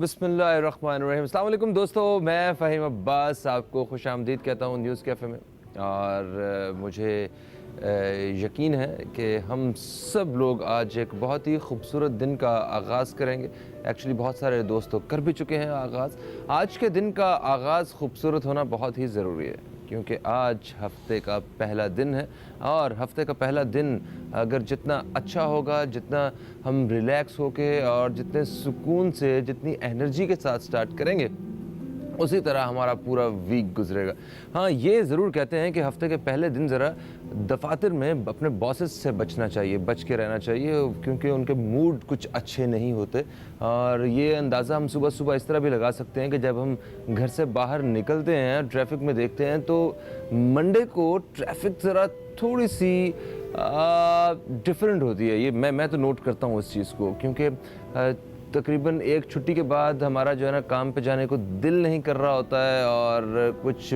बिस्मिल्लाहिर्रहमानिर्रहीम। अस्सलाम वालेकुम दोस्तों, मैं फ़हीम अब्बास आपको खुशामदीद कहता हूँ न्यूज़ कैफ़े में। और मुझे यकीन है कि हम सब लोग आज एक बहुत ही खूबसूरत दिन का आगाज़ करेंगे। एक्चुअली बहुत सारे दोस्त तो कर भी चुके हैं आगाज़। आज के दिन का आगाज़ खूबसूरत होना बहुत ही ज़रूरी है, क्योंकि आज हफ्ते का पहला दिन है। और हफ्ते का पहला दिन अगर जितना अच्छा होगा, जितना हम रिलैक्स होके और जितने सुकून से, जितनी एनर्जी के साथ स्टार्ट करेंगे, उसी तरह हमारा पूरा वीक गुजरेगा। हाँ, ये ज़रूर कहते हैं कि हफ्ते के पहले दिन ज़रा दफातर में अपने बॉसेस से बचना चाहिए, बच के रहना चाहिए, क्योंकि उनके मूड कुछ अच्छे नहीं होते। और ये अंदाज़ा हम सुबह सुबह इस तरह भी लगा सकते हैं कि जब हम घर से बाहर निकलते हैं, ट्रैफिक में देखते हैं, तो मंडे को ट्रैफिक ज़रा थोड़ी सी डिफरेंट होती है। ये मैं तो नोट करता हूँ इस चीज़ को, क्योंकि तकरीबन एक छुट्टी के बाद हमारा जो है ना काम पे जाने को दिल नहीं कर रहा होता है, और कुछ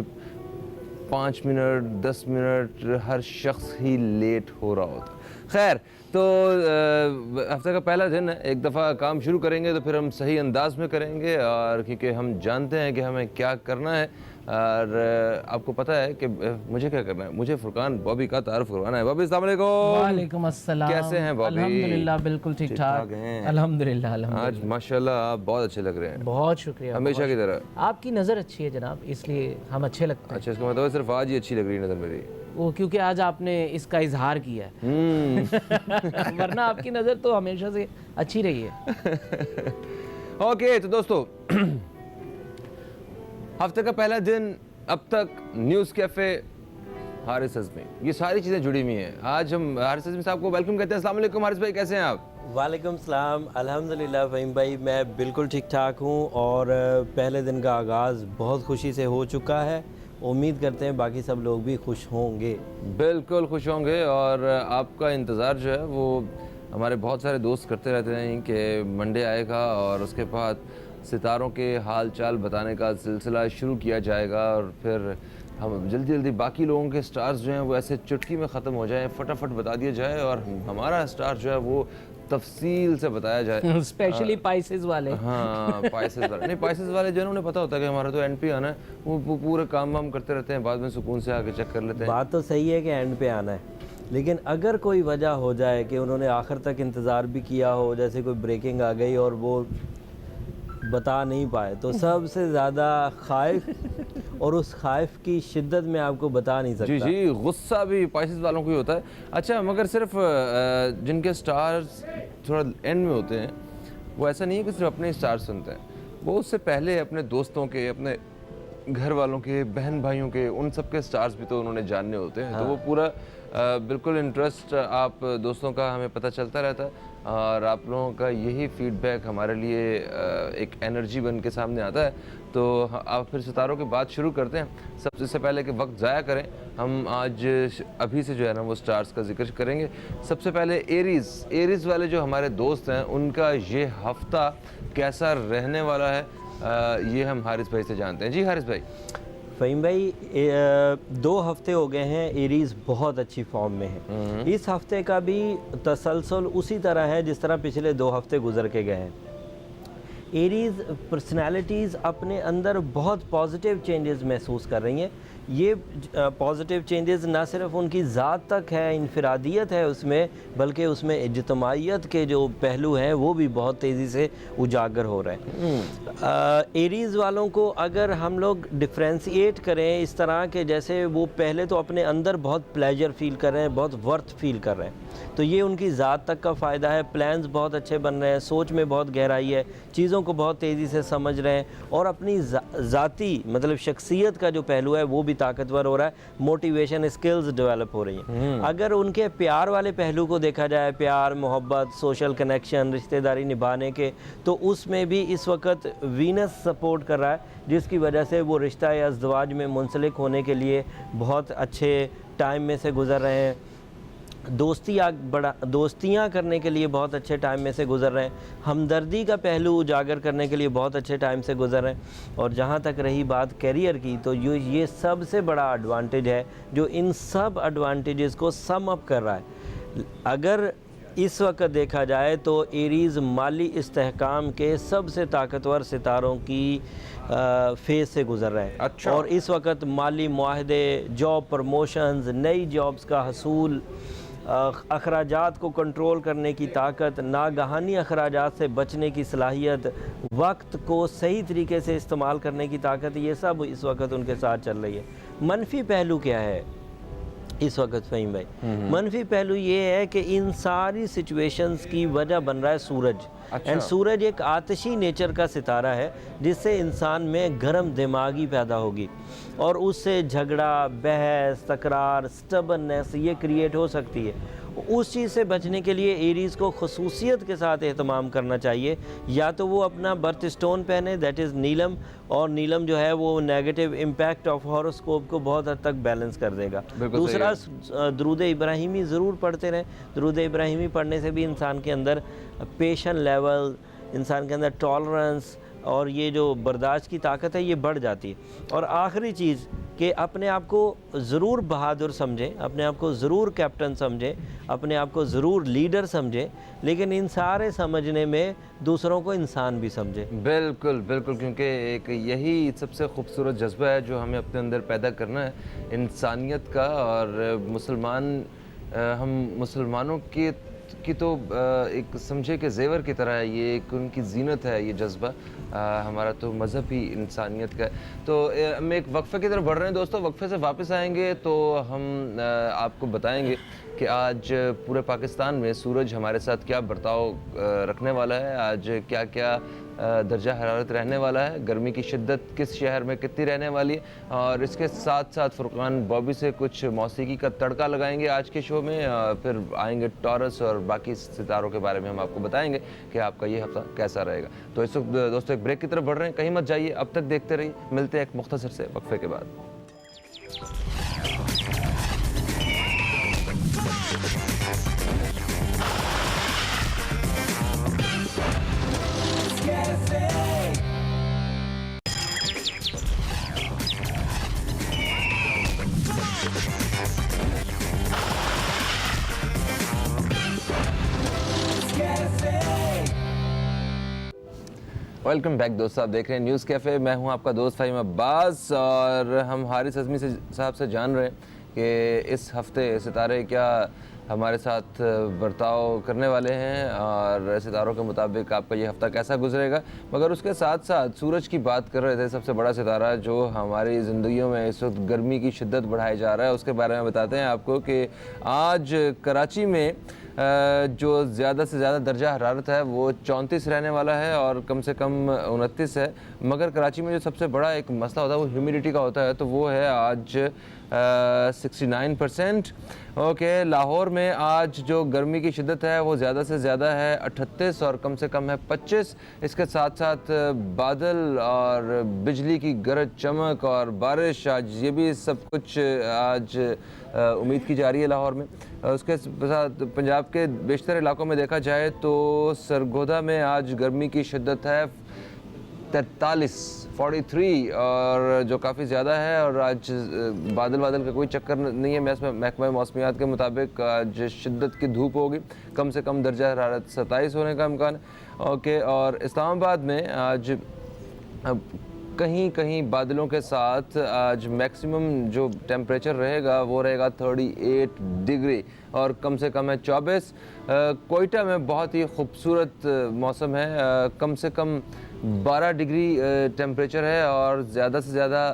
5 मिनट 10 मिनट हर शख्स ही लेट हो रहा होता है। खैर, तो हफ्ते का पहला दिन है, एक दफ़ा काम शुरू करेंगे तो फिर हम सही अंदाज में करेंगे, और क्योंकि हम जानते हैं कि हमें क्या करना है। और आपको पता है कि मुझे क्या करना है, मुझे फुरकान बॉबी का तारुफ करवाना है। बॉबी अस्सलाम वालेकुम। वालेकुम अस्सलाम। कैसे हैं बॉबी? अल्हम्दुलिल्लाह, बिल्कुल ठीक ठाक हैं। अल्हम्दुलिल्लाह आज अल्हम्दुलिल्लाह। माशाल्लाह आप बहुत अच्छे लग रहे हैं, बहुत शुक्रिया। हमेशा की तरह। आपकी नज़र अच्छी है जनाब, इसलिए हम अच्छे लगते हैं। अच्छा, इसका मतलब सिर्फ आज ही अच्छी लग रही है नज़र मेरी? वो क्योंकि आज आपने इसका इजहार किया है। वरना आपकी नज़र तो हमेशा से अच्छी रही है। ओके, तो दोस्तों हफ्ते का पहला दिन, अब तक न्यूज़ कैफ़े, हारिस अज़मी, ये सारी चीज़ें जुड़ी हुई हैं। आज हम हारिस अज़मी साहब को वेलकम कहते हैं। अस्सलाम वालेकुम हारिस भाई, कैसे हैं आप? वालेकुम सलाम। अल्हम्दुलिल्लाह फ़हीम भाई, मैं बिल्कुल ठीक ठाक हूँ, और पहले दिन का आगाज़ बहुत खुशी से हो चुका है। उम्मीद करते हैं बाकी सब लोग भी खुश होंगे। बिल्कुल खुश होंगे, और आपका इंतज़ार जो है वो हमारे बहुत सारे दोस्त करते रहते हैं कि मंडे आएगा और उसके बाद सितारों के हाल चाल बताने का सिलसिला शुरू किया जाएगा, और फिर हम जल्दी जल्दी बाकी लोगों के स्टार्स जो हैं वो ऐसे चुटकी में ख़त्म हो जाएं, फटाफट बता दिए जाए, और हमारा स्टार जो है वो तफसील से बताया जाए। स्पेशली पाइसेस वाले। हाँ, पाइसेस वाले नहीं, पाइसेस वाले जो है ना, उन्हें पता होता है कि हमारा तो एंड पे आना है, वो पूरे काम वाम करते रहते हैं, बाद में सुकून से आके चेक कर लेते हैं। बात तो सही है कि एंड पे आना है, लेकिन अगर कोई वजह हो जाए कि उन्होंने आखिर तक इंतज़ार भी किया हो, जैसे कोई ब्रेकिंग आ गई और वो बता नहीं पाए, तो सबसे ज़्यादा खाइफ और उस खाइफ की शिद्दत में आपको बता नहीं सकता। जी जी, गुस्सा भी पाइसेस वालों को ही होता है। अच्छा, मगर सिर्फ जिनके स्टार्स थोड़ा एंड में होते हैं, वो ऐसा नहीं है कि सिर्फ अपने स्टार्स सुनते हैं, वो उससे पहले अपने दोस्तों के, अपने घर वालों के, बहन भाइयों के, उन सब के स्टार्स भी तो उन्होंने जानने होते हैं। हाँ। तो वो पूरा बिल्कुल इंटरेस्ट आप दोस्तों का हमें पता चलता रहता है, और आप लोगों का यही फीडबैक हमारे लिए एक एनर्जी बन के सामने आता है। तो आप फिर सितारों की बात शुरू करते हैं। सबसे पहले कि वक्त ज़ाया करें, हम आज अभी से जो है ना वो स्टार्स का जिक्र करेंगे। सबसे पहले एरीज़ वाले जो हमारे दोस्त हैं, उनका ये हफ्ता कैसा रहने वाला है, ये हम हारिस भाई से जानते हैं। जी हारिस भाई। फ़हीम भाई, 2 हफ्ते हो गए हैं, एरीज़ बहुत अच्छी फॉर्म में है। इस हफ्ते का भी तसलसल उसी तरह है जिस तरह पिछले 2 हफ्ते गुजर के गए हैं। एरीज़ पर्सनालिटीज़ अपने अंदर बहुत पॉजिटिव चेंजेस महसूस कर रही हैं। ये पॉजिटिव चेंजेस ना सिर्फ उनकी ज़ात तक है, इनफरादियत है उसमें, बल्कि उसमें इज्तिमाइयत के जो पहलू हैं वो भी बहुत तेज़ी से उजागर हो रहे हैं। एरीज़ वालों को अगर हम लोग डिफ्रेंशिएट करें इस तरह के, जैसे वो पहले तो अपने अंदर बहुत प्लेजर फील कर रहे हैं, बहुत वर्थ फील कर रहे हैं, तो ये उनकी ज़ात तक का फ़ायदा है। प्लान्स बहुत अच्छे बन रहे हैं, सोच में बहुत गहराई है, चीज़ों को बहुत तेज़ी से समझ रहे हैं, और अपनी ज़ाती मतलब शख्सियत का जो पहलू है वो भी ताकतवर हो रहा है। मोटिवेशन स्किल्स डेवलप हो रही हैं। अगर उनके प्यार वाले पहलू को देखा जाए, प्यार, मोहब्बत, सोशल कनेक्शन, रिश्तेदारी निभाने के, तो उसमें भी इस वक्त वीनस सपोर्ट कर रहा है, जिसकी वजह से वो रिश्ता या अज़दवाज में मुंसलिक होने के लिए बहुत अच्छे टाइम में से गुज़र रहे हैं। दोस्तियाँ करने के लिए बहुत अच्छे टाइम में से गुज़र रहे हैं। हमदर्दी का पहलू उजागर करने के लिए बहुत अच्छे टाइम से गुज़र रहे हैं। और जहाँ तक रही बात करियर की, तो ये सबसे बड़ा एडवांटेज है जो इन सब एडवांटेजेस को सम अप कर रहा है। अगर इस वक्त देखा जाए तो एरीज़ माली इस्तेहकाम के सबसे ताकतवर सितारों की फेज़ से गुज़र रहे हैं। अच्छा। और इस वक्त माली मुआहदे, जॉब प्रमोशंस, नई जॉब्स का हसूल, अखराजात को कंट्रोल करने की ताकत, नागहानी अखराजात से बचने की सलाहियत, वक्त को सही तरीके से इस्तेमाल करने की ताकत, ये सब इस वक्त उनके साथ चल रही है। मनफी पहलू क्या है इस वक्त फ़हीम भाई? मनफी पहलू ये है कि इन सारी सिचुएशंस की वजह बन रहा है सूरज। अच्छा। एंड सूरज एक आतिशी नेचर का सितारा है जिससे इंसान में गर्म दिमागी पैदा होगी और उससे झगड़ा, बहस, तकरार, स्टबननेस ये क्रिएट हो सकती है। उस चीज़ से बचने के लिए एरीज़ को खसूसियत के साथ एहतमाम करना चाहिए। या तो वो अपना बर्थ स्टोन पहने, दैट इज़ नीलम, और नीलम जो है वो नेगेटिव इम्पैक्ट ऑफ हॉरोस्कोप को बहुत हद तक बैलेंस कर देगा। दूसरा, दुरूद इब्राहिमी ज़रूर पढ़ते रहें। दुरूद इब्राहिमी पढ़ने से भी इंसान के अंदर पेशेंस लेवल, इंसान के अंदर टॉलरेंस और ये जो बर्दाश्त की ताकत है ये बढ़ जाती है। और आखिरी चीज़ कि अपने आप को ज़रूर बहादुर समझें, अपने आप को ज़रूर कैप्टन समझें, अपने आप को ज़रूर लीडर समझें, लेकिन इन सारे समझने में दूसरों को इंसान भी समझें। बिल्कुल बिल्कुल, क्योंकि एक यही सबसे खूबसूरत जज्बा है जो हमें अपने अंदर पैदा करना है, इंसानियत का। और हम मुसलमानों की तो एक समझे कि जेवर की तरह है, ये एक उनकी जीनत है ये जज्बा। हमारा तो मज़हब ही इंसानियत का है। तो हम एक वक्फ़े की तरफ बढ़ रहे हैं दोस्तों। वक्फ़े से वापस आएंगे तो हम आपको बताएंगे कि आज पूरे पाकिस्तान में सूरज हमारे साथ क्या बर्ताव रखने वाला है, आज क्या क्या दर्जा हरारत रहने वाला है, गर्मी की शिद्दत किस शहर में कितनी रहने वाली है। और इसके साथ साथ फुरकान बॉबी से कुछ मौसीकी का तड़का लगाएंगे आज के शो में। फिर आएंगे टॉरस और बाकी सितारों के बारे में हम आपको बताएंगे कि आपका ये हफ्ता कैसा रहेगा। तो इस वक्त दोस्तों एक ब्रेक की तरफ बढ़ रहे हैं, कहीं मत जाइए, अब तक देखते रहिए। मिलते हैं एक मुख्तसर से वक्फे के बाद। वेलकम बैक दोस्तों, आप देख रहे हैं न्यूज़ कैफ़े। मैं हूं आपका दोस्त फ़हीम अब्बास और हम हारिस अज़मी साहब से जान रहे हैं कि इस हफ़्ते सितारे क्या हमारे साथ बर्ताव करने वाले हैं और सितारों के मुताबिक आपका ये हफ़्ता कैसा गुजरेगा। मगर उसके साथ साथ सूरज की बात कर रहे थे, सबसे बड़ा सितारा जो हमारी ज़िंदगियों में इस वक्त गर्मी की शिद्दत बढ़ाई जा रहा है, उसके बारे में बताते हैं आपको कि आज कराची में जो ज़्यादा से ज़्यादा दर्जा हरारत है वो 34 रहने वाला है और कम से कम 29 है। मगर कराची में जो सबसे बड़ा एक मसला होता है वो ह्यूमिडिटी का होता है, तो वो है आज 69%। ओके, लाहौर में आज जो गर्मी की शिद्दत है वो ज़्यादा से ज़्यादा है 38 और कम से कम है 25। इसके साथ साथ बादल और बिजली की गरज चमक और बारिश, आज ये भी सब कुछ आज उम्मीद की जा रही है लाहौर में। उसके साथ पंजाब के बेशतर इलाकों में देखा जाए तो सरगोधा में आज गर्मी की शिद्दत है 43 और जो काफ़ी ज़्यादा है। और आज बादल का कोई चक्कर नहीं है। महकमा मौसमियात के मुताबिक आज शिद्दत की धूप होगी, कम से कम दर्जा हरारत 27 होने का इम्कान है। ओके, और इस्लामाबाद में आज कहीं कहीं बादलों के साथ आज मैक्सिमम जो टेम्परेचर रहेगा वो रहेगा 38 डिग्री और कम से कम है 24। कोयटा में बहुत ही खूबसूरत मौसम है, कम से कम 12 डिग्री टेम्परेचर है और ज़्यादा से ज़्यादा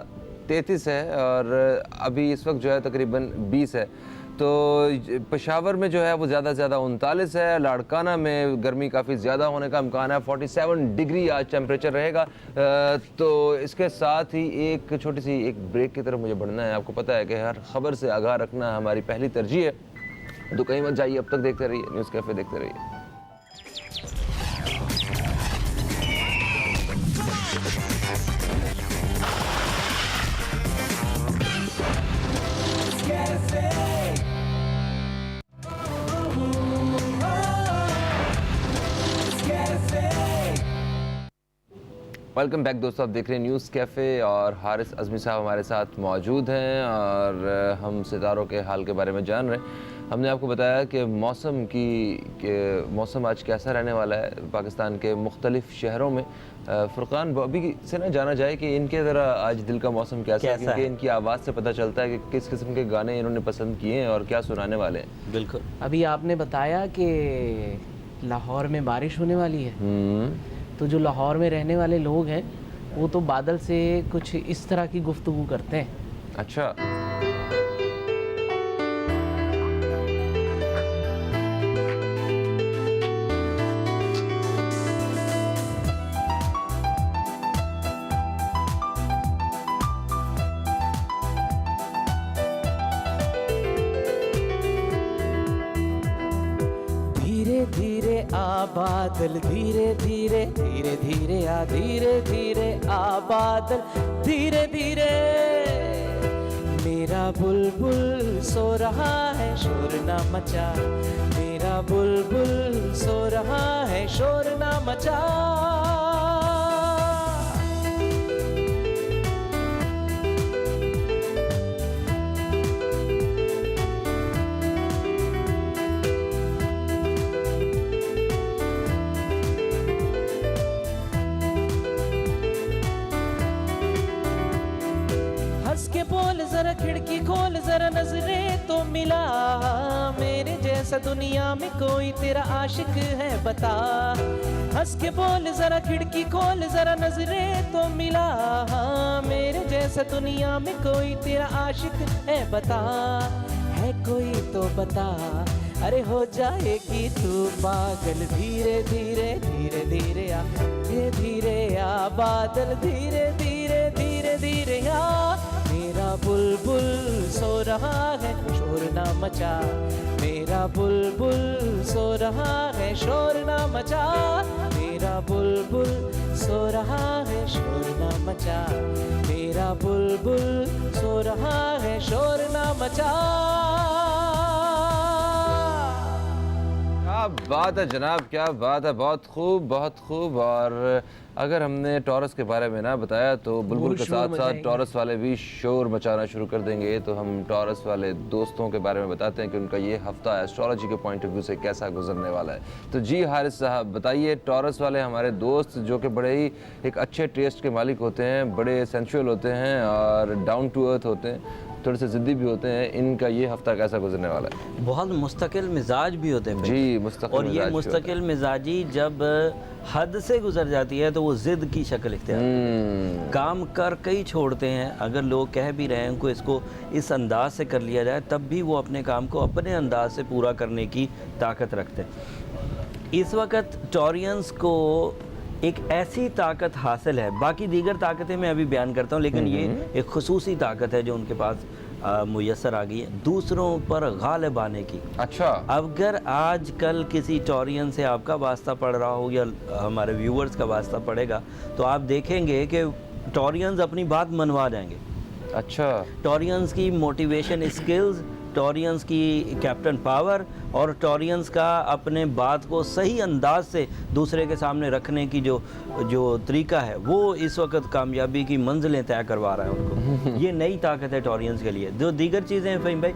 33 है और अभी इस वक्त जो है तकरीबन 20 है। तो पेशावर में जो है वो ज़्यादा से ज़्यादा 39 है। लाड़काना में गर्मी काफ़ी ज़्यादा होने का इम्कान है, 47 डिग्री आज टेम्परेचर रहेगा। तो इसके साथ ही एक छोटी सी एक ब्रेक की तरफ मुझे बढ़ना है। आपको पता है कि हर खबर से आगाह रखना हमारी पहली तरजीह है, तो कहीं मत जाइए, अब तक देखते रहिए न्यूज़ कैफ़े, देखते रहिए। वेलकम बैक दोस्तों, आप देख रहे हैं न्यूज़ कैफ़े और हारिस अज़मी साहब हमारे साथ मौजूद हैं और हम सितारों के हाल के बारे में जान रहे हैं। हमने आपको बताया कि मौसम आज कैसा रहने वाला है पाकिस्तान के मुख्तलिफ शहरों में। फुरकान अभी से ना जाना जाए कि इनके ज़रा आज दिल का मौसम कैसा है, क्योंकि इनकी आवाज़ से पता चलता है कि किस किस्म के गाने इन्होंने पसंद किए हैं और क्या सुनाने वाले हैं। बिल्कुल। अभी आपने बताया कि लाहौर में बारिश होने वाली है, तो जो लाहौर में रहने वाले लोग हैं वो तो बादल से कुछ इस तरह की गुफ्तगू करते हैं। अच्छा, धीरे धीरे आ बादल, धीरे धीरे धीरे धीरे आ, धीरे धीरे आ बादल, धीरे धीरे। मेरा बुलबुल सो रहा है, शोर ना मचा। मेरा बुलबुल सो रहा है, शोर ना मचा। हंस के बोल जरा, खिड़की खोल जरा, नजरें तो मिला। मेरे जैसा दुनिया में कोई तेरा आशिक है बता। हंस के बोल जरा, खिड़की खोल जरा, नजरें तो मिला। मेरे जैसा दुनिया में कोई तेरा आशिक है बता। है कोई तो बता, अरे हो जाएगी तू पागल। धीरे धीरे धीरे धीरे आ, धीरे धीरे आ बादल, धीरे धीरे धीरे धीरे आ। मेरा बुलबुल सो रहा है, शोर ना मचा। मेरा बुलबुल सो रहा है, शोर ना मचा। मेरा बुलबुल सो रहा है, शोर ना मचा। मेरा बुलबुल सो रहा है, शोर ना मचा। क्या बात है जनाब, क्या बात है, बहुत खूब, बहुत खूब। और अगर हमने टॉरस के बारे में ना बताया तो बुलबुल के साथ साथ टॉरस वाले भी शोर मचाना शुरू कर देंगे। तो हम टॉरस वाले दोस्तों के बारे में बताते हैं कि उनका ये हफ्ता एस्ट्रोलॉजी के पॉइंट ऑफ व्यू से कैसा गुजरने वाला है। तो जी हारिस साहब बताइए, टॉरस वाले हमारे दोस्त जो कि बड़े ही एक अच्छे टेस्ट के मालिक होते हैं, बड़े सेंसुअल होते हैं और डाउन टू अर्थ होते हैं, थोड़े से ज़िद्दी भी होते हैं, इनका ये हफ्ता कैसा गुजरने वाला है? बहुत मुस्तकिल मिजाज भी होते हैं जी, मुस्तकिल और ये मुस्तकिल मिजाजी जब हद से गुजर जाती है तो वो ज़िद की शक्ल इख्तियार करती है। काम कर कई छोड़ते हैं। अगर लोग कह भी रहे हैं उनको इसको इस अंदाज से कर लिया जाए, तब भी वो अपने काम को अपने अंदाज से पूरा करने की ताकत रखते हैं। इस वक्त टॉरियंस को एक ऐसी ताकत हासिल है, बाकी दीगर ताकतें मैं अभी बयान करता हूँ, लेकिन ये एक खुसूसी ताकत है जो उनके पास मुयस्सर आ गई है, दूसरों पर गालिब आने की। अच्छा, अगर आज कल किसी टॉरियन से आपका वास्ता पड़ रहा हो या हमारे व्यूअर्स का वास्ता पड़ेगा, तो आप देखेंगे कि टॉरियंस अपनी बात मनवा जाएंगे। अच्छा, टॉरियंस की मोटिवेशन स्किल्स, टॉरियंस की कैप्टन पावर और टॉरियंस का अपने बात को सही अंदाज से दूसरे के सामने रखने की जो तरीका है, वो इस वक्त कामयाबी की मंजिलें तय करवा रहा है उनको। ये नई ताकत है टॉरियंस के लिए। जो दीगर चीज़ें हैं फ़हीम भाई,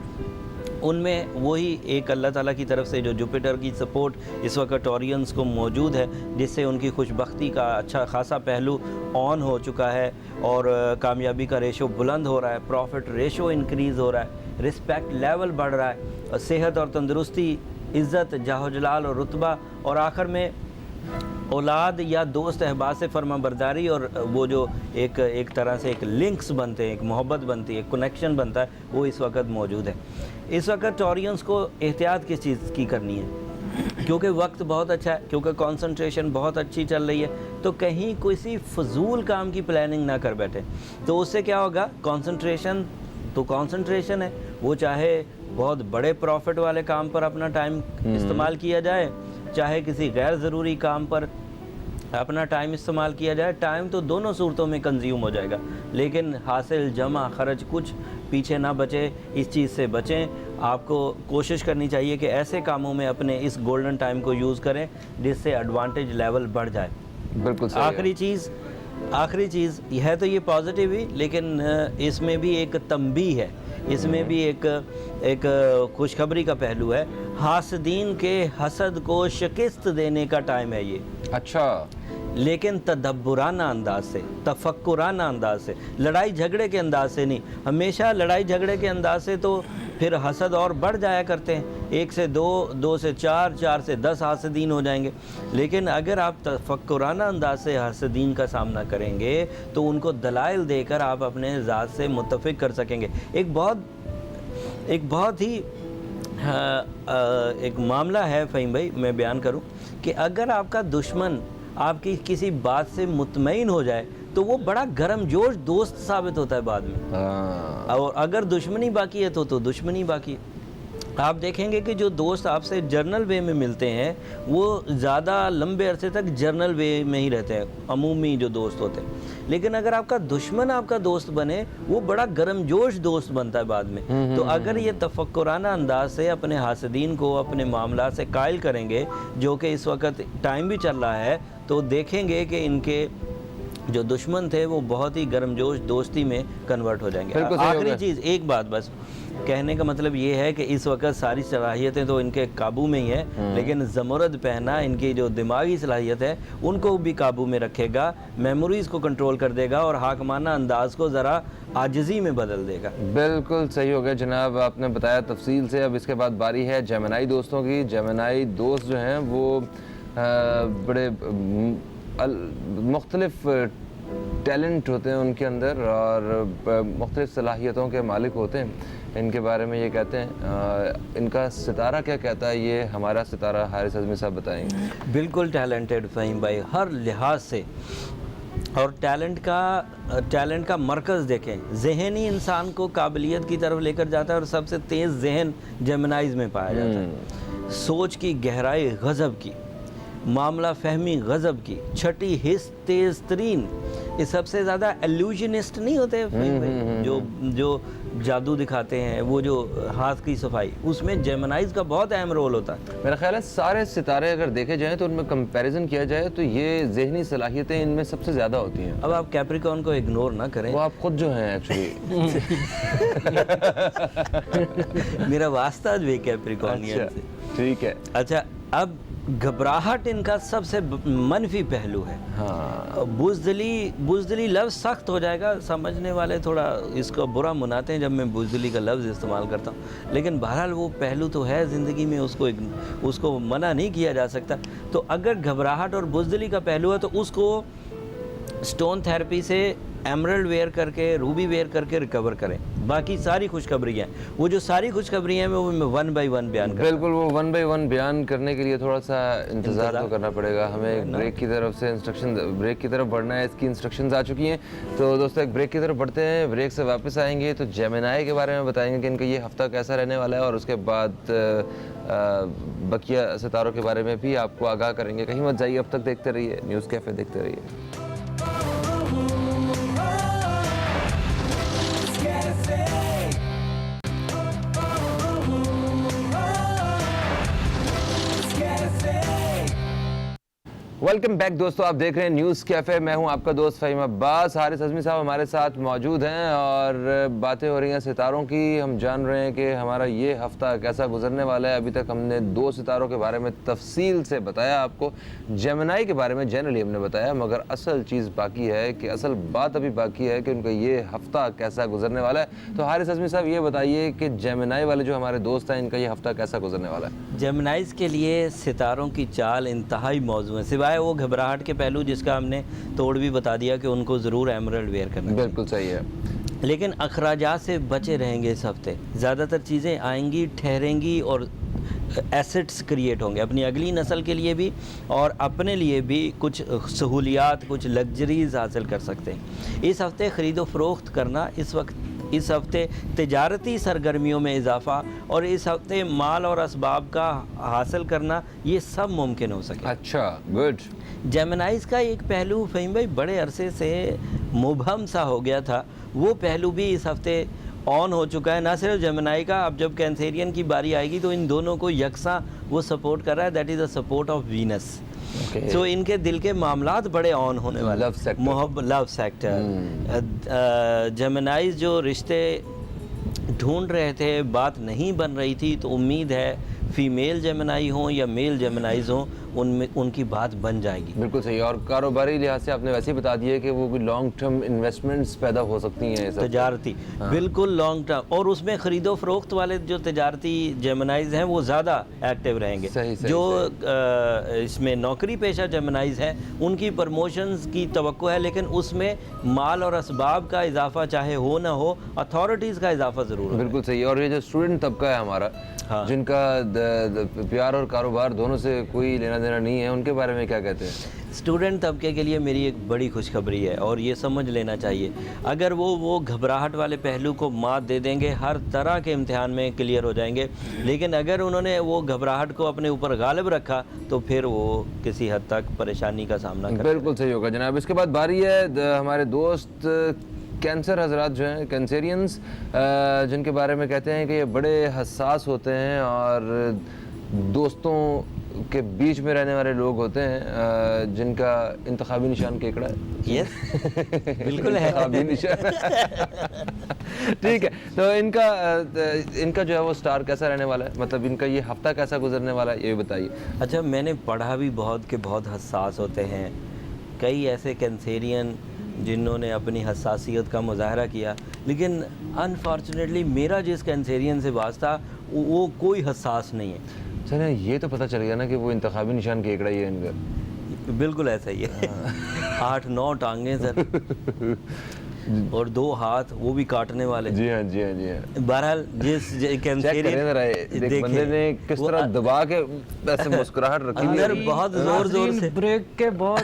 उनमें वही एक अल्लाह ताला की तरफ से जो जुपिटर की सपोर्ट इस वक्त टॉरियंस को मौजूद है, जिससे उनकी खुशबख्ती का अच्छा खासा पहलू ऑन हो चुका है और कामयाबी का रेशो बुलंद हो रहा है, प्रॉफिट रेशो इंक्रीज़ हो रहा है, रिस्पेक्ट लेवल बढ़ रहा है, सेहत और तंदुरुस्ती, इज़्ज़त, जाहो-जलाल और रुतबा, और आखिर में औलाद या दोस्त अहबाब से फर्मा बरदारी, और वो जो एक तरह से एक लिंक्स बनते हैं, एक मोहब्बत बनती है, एक कनेक्शन बनता है, वो इस वक्त मौजूद है। इस वक्त टॉरियंस को एहतियात किस चीज़ की करनी है, क्योंकि वक्त बहुत अच्छा है, क्योंकि कंसंट्रेशन बहुत अच्छी चल रही है, तो कहीं किसी फजूल काम की प्लानिंग ना कर बैठे। तो उससे क्या होगा, कंसंट्रेशन तो कंसंट्रेशन है, वो चाहे बहुत बड़े प्रॉफिट वाले काम पर अपना टाइम इस्तेमाल किया जाए, चाहे किसी गैर ज़रूरी काम पर अपना टाइम इस्तेमाल किया जाए, टाइम तो दोनों सूरतों में कंज्यूम हो जाएगा, लेकिन हासिल जमा खर्च कुछ पीछे ना बचे, इस चीज़ से बचें। आपको कोशिश करनी चाहिए कि ऐसे कामों में अपने इस गोल्डन टाइम को यूज़ करें जिससे एडवांटेज लेवल बढ़ जाए। बिल्कुल सही आखिरी चीज़, आखिरी चीज़ है तो ये पॉजिटिव ही, लेकिन इसमें भी एक तंबी है, इसमें भी एक खुशखबरी का पहलू है। हासदीन के हसद को शिकस्त देने का टाइम है ये, अच्छा, लेकिन तदब्बुराना अंदाज से, तफक्कुराना अंदाज से, लड़ाई झगड़े के अंदाज से नहीं। हमेशा लड़ाई झगड़े के अंदाज से तो फिर हसद और बढ़ जाया करते हैं, 1 से 2, 2 से 4, 4 से 10 हासदीन हो जाएंगे। लेकिन अगर आप तफक्कुराना अंदाज से हासदीन का सामना करेंगे तो उनको दलाइल देकर आप अपने ज़ात से मुत्तफिक कर सकेंगे। एक बहुत ही एक मामला है फ़हीम भाई, मैं बयान करूं कि अगर आपका दुश्मन आपकी किसी बात से मुतमईन हो जाए तो वो बड़ा गर्मजोश दोस्त साबित होता है बाद में। और अगर दुश्मनी बाकी है तो दुश्मनी बाकी है। आप देखेंगे कि जो दोस्त आपसे जर्नल वे में मिलते हैं वो ज़्यादा लंबे अरसे तक जर्नल वे में ही रहते हैं, अमूमी जो दोस्त होते हैं। लेकिन अगर आपका दुश्मन आपका दोस्त बने, वो बड़ा गर्मजोश दोस्त बनता है बाद में। तो अगर ये तफक्कुराना अंदाज से अपने हासदीन को अपने मामला से कायल करेंगे, जो कि इस वक्त टाइम भी चल रहा है, तो देखेंगे कि इनके जो दुश्मन थे वो बहुत ही गर्मजोश दोस्ती में कन्वर्ट हो जाएंगे। आखिरी चीज़, एक बात बस कहने का मतलब ये है कि इस वक्त सारी सलाहियतें तो इनके काबू में ही है, लेकिन ज़मुरद पहना इनकी जो दिमागी सलाहियत है उनको भी काबू में रखेगा, मेमोरीज़ को कंट्रोल कर देगा और हाकमाना अंदाज को ज़रा आजिज़ी में बदल देगा। बिल्कुल सही हो गया जनाब, आपने बताया तफसील से। अब इसके बाद बारी है जेमिनाई दोस्तों की। जेमिनाई दोस्त जो हैं वो बड़े मुख्तलिफ टैलेंट होते हैं उनके अंदर और मुख्तलिफ सलाहियतों के मालिक होते हैं। इनके बारे में ये कहते हैं, इनका सितारा क्या कहता है, ये हमारा सितारा हारिस अज़मी साहब बताएंगे। बिल्कुल टैलेंटेड फ़हीम भाई, हर लिहाज से। और टैलेंट का मरकज़ देखें, जहनी इंसान को काबिलियत की तरफ लेकर जाता है और सबसे तेज़ जहन जेमिनाइज़ में पाया जाता है। सोच की गहराई गज़ब की, मामला फहमी गज़ब की, छठी हिस्स तेज़ तरीन। ये सबसे ज़्यादा एल्यूजनिस्ट नहीं होते जो जादू दिखाते हैं, वो जो हाथ की सफाई, उसमें जेमिनाइज़ का बहुत अहम रोल होता है। मेरा ख्याल है सारे सितारे अगर देखे जाएँ तो उनमें कंपैरिजन किया जाए तो ये जहनी सलाहियतें इनमें सबसे ज़्यादा होती हैं। अब आप कैप्रिकॉर्न को इग्नोर ना करें, वो आप खुद जो हैं एक्चुअली। मेरा वास्ता जो है कैप्रिकॉर्नियन से। ठीक है। अच्छा, अब घबराहट इनका सबसे मनफी पहलू है। हाँ, बुज़दिली लफ्ज़ सख्त हो जाएगा, समझने वाले थोड़ा इसको बुरा मनाते हैं जब मैं बुज़दिली का लफ्ज़ इस्तेमाल करता हूँ, लेकिन बहरहाल वो पहलू तो है ज़िंदगी में, उसको मना नहीं किया जा सकता। तो अगर घबराहट और बुज़दिली का पहलू है तो उसको स्टोन थेरेपी से एमरल्ड वेयर करके, रूबी वेयर करके रिकवर करें। बाकी सारी खुशखबरियाँ, वो जो सारी खुशखबरियाँ हैं वो मैं 1 बाय 1 बयान करूँ। बिल्कुल, वो 1 बाय 1 बयान करने के लिए थोड़ा सा इंतज़ार तो करना पड़ेगा हमें। एक ब्रेक की तरफ बढ़ना है, इसकी इंस्ट्रक्शंस आ चुकी हैं। तो दोस्तों एक ब्रेक की तरफ बढ़ते हैं, ब्रेक से वापस आएंगे तो जेमिनाई के बारे में बताएंगे कि इनका ये हफ्ता कैसा रहने वाला है, और उसके बाद बकिया सितारों के बारे में भी आपको आगाह करेंगे। कहीं मत जाइए, अब तक देखते रहिए न्यूज़ कैफ़े, देखते रहिए। वेलकम बैक दोस्तों, आप देख रहे हैं न्यूज़ कैफ़े। मैं हूं आपका दोस्त फ़हीम अब्बास। हारिस अज़मी साहब हमारे साथ मौजूद हैं और बातें हो रही हैं सितारों की। हम जान रहे हैं कि हमारा ये हफ़्ता कैसा गुजरने वाला है। अभी तक हमने 2 सितारों के बारे में तफसील से बताया आपको, जेमिनाई के बारे में जनरली हमने बताया, मगर असल चीज़ बाकी है कि असल बात अभी बाकी है कि उनका ये हफ़्ता कैसा गुजरने वाला है। तो हारिस अज़मी साहब ये बताइए कि जेमिनाई वाले जो हमारे दोस्त हैं, इनका ये हफ़्ता कैसा गुजरने वाला है। जेमिनाइज़ के लिए सितारों की चाल इंतहाई मौजू है, सिवाय वो घबराहट के पहलू जिसका हमने तोड़ भी बता दिया कि उनको ज़रूर एमरल्ड वेयर करना। बिल्कुल सही है, लेकिन अखराजात से बचे रहेंगे इस हफ्ते। ज़्यादातर चीज़ें आएंगी, ठहरेंगी और एसेट्स क्रिएट होंगे अपनी अगली नस्ल के लिए भी, और अपने लिए भी कुछ सहूलियात, कुछ लग्जरीज़ हासिल कर सकते हैं। इस हफ्ते ख़रीदो फ़रोख्त करना, इस हफ्ते तिजारती सरगर्मियों में इजाफा, और इस हफ्ते माल और असबाब का हासिल करना, ये सब मुमकिन हो सके। अच्छा, गुड। जेमिनाइज़ का एक पहलू फ़हीम भाई बड़े अरसे से मुबहम सा हो गया था, वो पहलू भी इस हफ्ते ऑन हो चुका है। ना सिर्फ जेमिनाई का, अब जब कैंसेरियन की बारी आएगी तो इन दोनों को यकसा वो सपोर्ट कर रहा है, that is the support of Venus. Okay. सो इनके दिल के मामलात बड़े ऑन होने वाले। Love sector. Love sector. जेमिनाइज जो रिश्ते ढूंढ रहे थे, बात नहीं बन रही थी, तो उम्मीद है फीमेल जेमिनाई हों या मेल जेमिनाइज हों, उनमें उनकी बात बन जाएगी। बिल्कुल सही। और कारोबारी लिहाज से आपने वैसे ही बता दिया कि वो कोई लॉन्ग टर्म इन्वेस्टमेंट्स पैदा हो सकती हैं ये सब। तजारती, बिल्कुल लॉन्ग टर्म, और उसमें ख़रीदो फरोख्त वाले जो तजारती जेमिनाइज हैं वो ज़्यादा एक्टिव रहेंगे। सही, जो इसमें नौकरी पेशा जेमिनाइज हैं उनकी प्रमोशंस की तवक्को है, लेकिन उसमें माल और असबाब का इजाफा चाहे हो ना हो, अथॉरिटीज़ का इजाफा ज़रूर है। बिल्कुल सही। और ये जो स्टूडेंट तबका है हमारा, हाँ। जिनका प्यार और कारोबार दोनों से कोई लेना देना नहीं है, उनके बारे में क्या कहते हैं? स्टूडेंट तबके के लिए मेरी एक बड़ी खुशखबरी है, और ये समझ लेना चाहिए, अगर वो घबराहट वाले पहलू को मात दे देंगे, हर तरह के इम्तिहान में क्लियर हो जाएंगे। लेकिन अगर उन्होंने वो घबराहट को अपने ऊपर गालिब रखा तो फिर वो किसी हद तक परेशानी का सामना कर। बिल्कुल सही होगा जनाब। इसके बाद बारी है हमारे दोस्त कैंसर हजरात जो हैं, कैंसेरियंस, जिनके बारे में कहते हैं कि ये बड़े हसास होते हैं और दोस्तों के बीच में रहने वाले लोग होते हैं, जिनका इंतखाबी निशान केकड़ा है। यस बिल्कुल है। इंतखाबी निशान ठीक है। तो इनका जो है वो स्टार कैसा रहने वाला है, मतलब इनका ये हफ्ता कैसा गुजरने वाला है, ये भी बताइए। अच्छा, मैंने पढ़ा भी बहुत कि बहुत हसास होते हैं। कई ऐसे कैंसेरियन जिन्होंने अपनी हसासियत का मुजाहरा किया, लेकिन अनफॉर्चुनेटली मेरा जिस कैंसेरियन से वास्ता वो कोई हसास नहीं है। चले, ये तो पता चल गया ना कि वो इंतखाबी निशान केकड़ा ही है इनका। बिल्कुल ऐसा ही है। 8-9 टांगे सर, और 2 हाथ, वो भी काटने वाले। जी हाँ, जी हाँ, जी हाँ। बहरहाल जिस कैंसेरियन बंदे ने किस तरह दबा के ऐसे मुस्कुराहट रखी अंदर बहुत जोर जोर से ब्रेक के बहुत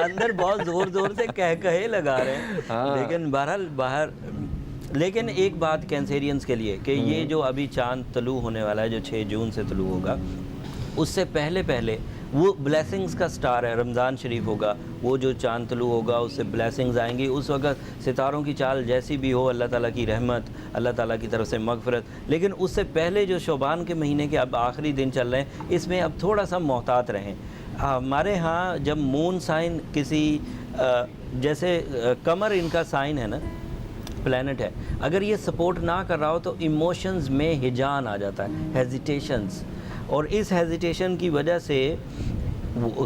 अंदर बहुत जोर जोर से कहे लगा रहे हैं। हाँ। लेकिन बहरहाल बाहर, लेकिन एक बात कैंसेरियंस के लिए कि ये जो अभी चांद तलू होने वाला है, जो 6 जून से तलू होगा, उससे पहले वो ब्लेसिंग्स का स्टार है। रमज़ान शरीफ होगा, वो जो चांद तलू होगा उससे ब्लेसिंग्स आएंगी। उस वक्त सितारों की चाल जैसी भी हो, अल्लाह ताला की रहमत, अल्लाह ताला की तरफ से मगफरत। लेकिन उससे पहले जो शोबान के महीने के अब आखिरी दिन चल रहे हैं, इसमें अब थोड़ा सा मोहतात रहें। हमारे यहाँ जब मून साइन किसी जैसे कमर इनका साइन है ना, प्लैनेट है, अगर ये सपोर्ट ना कर रहा हो तो इमोशंस में हिजान आ जाता है, हेजिटेशंस, और इस हेजिटेशन की वजह से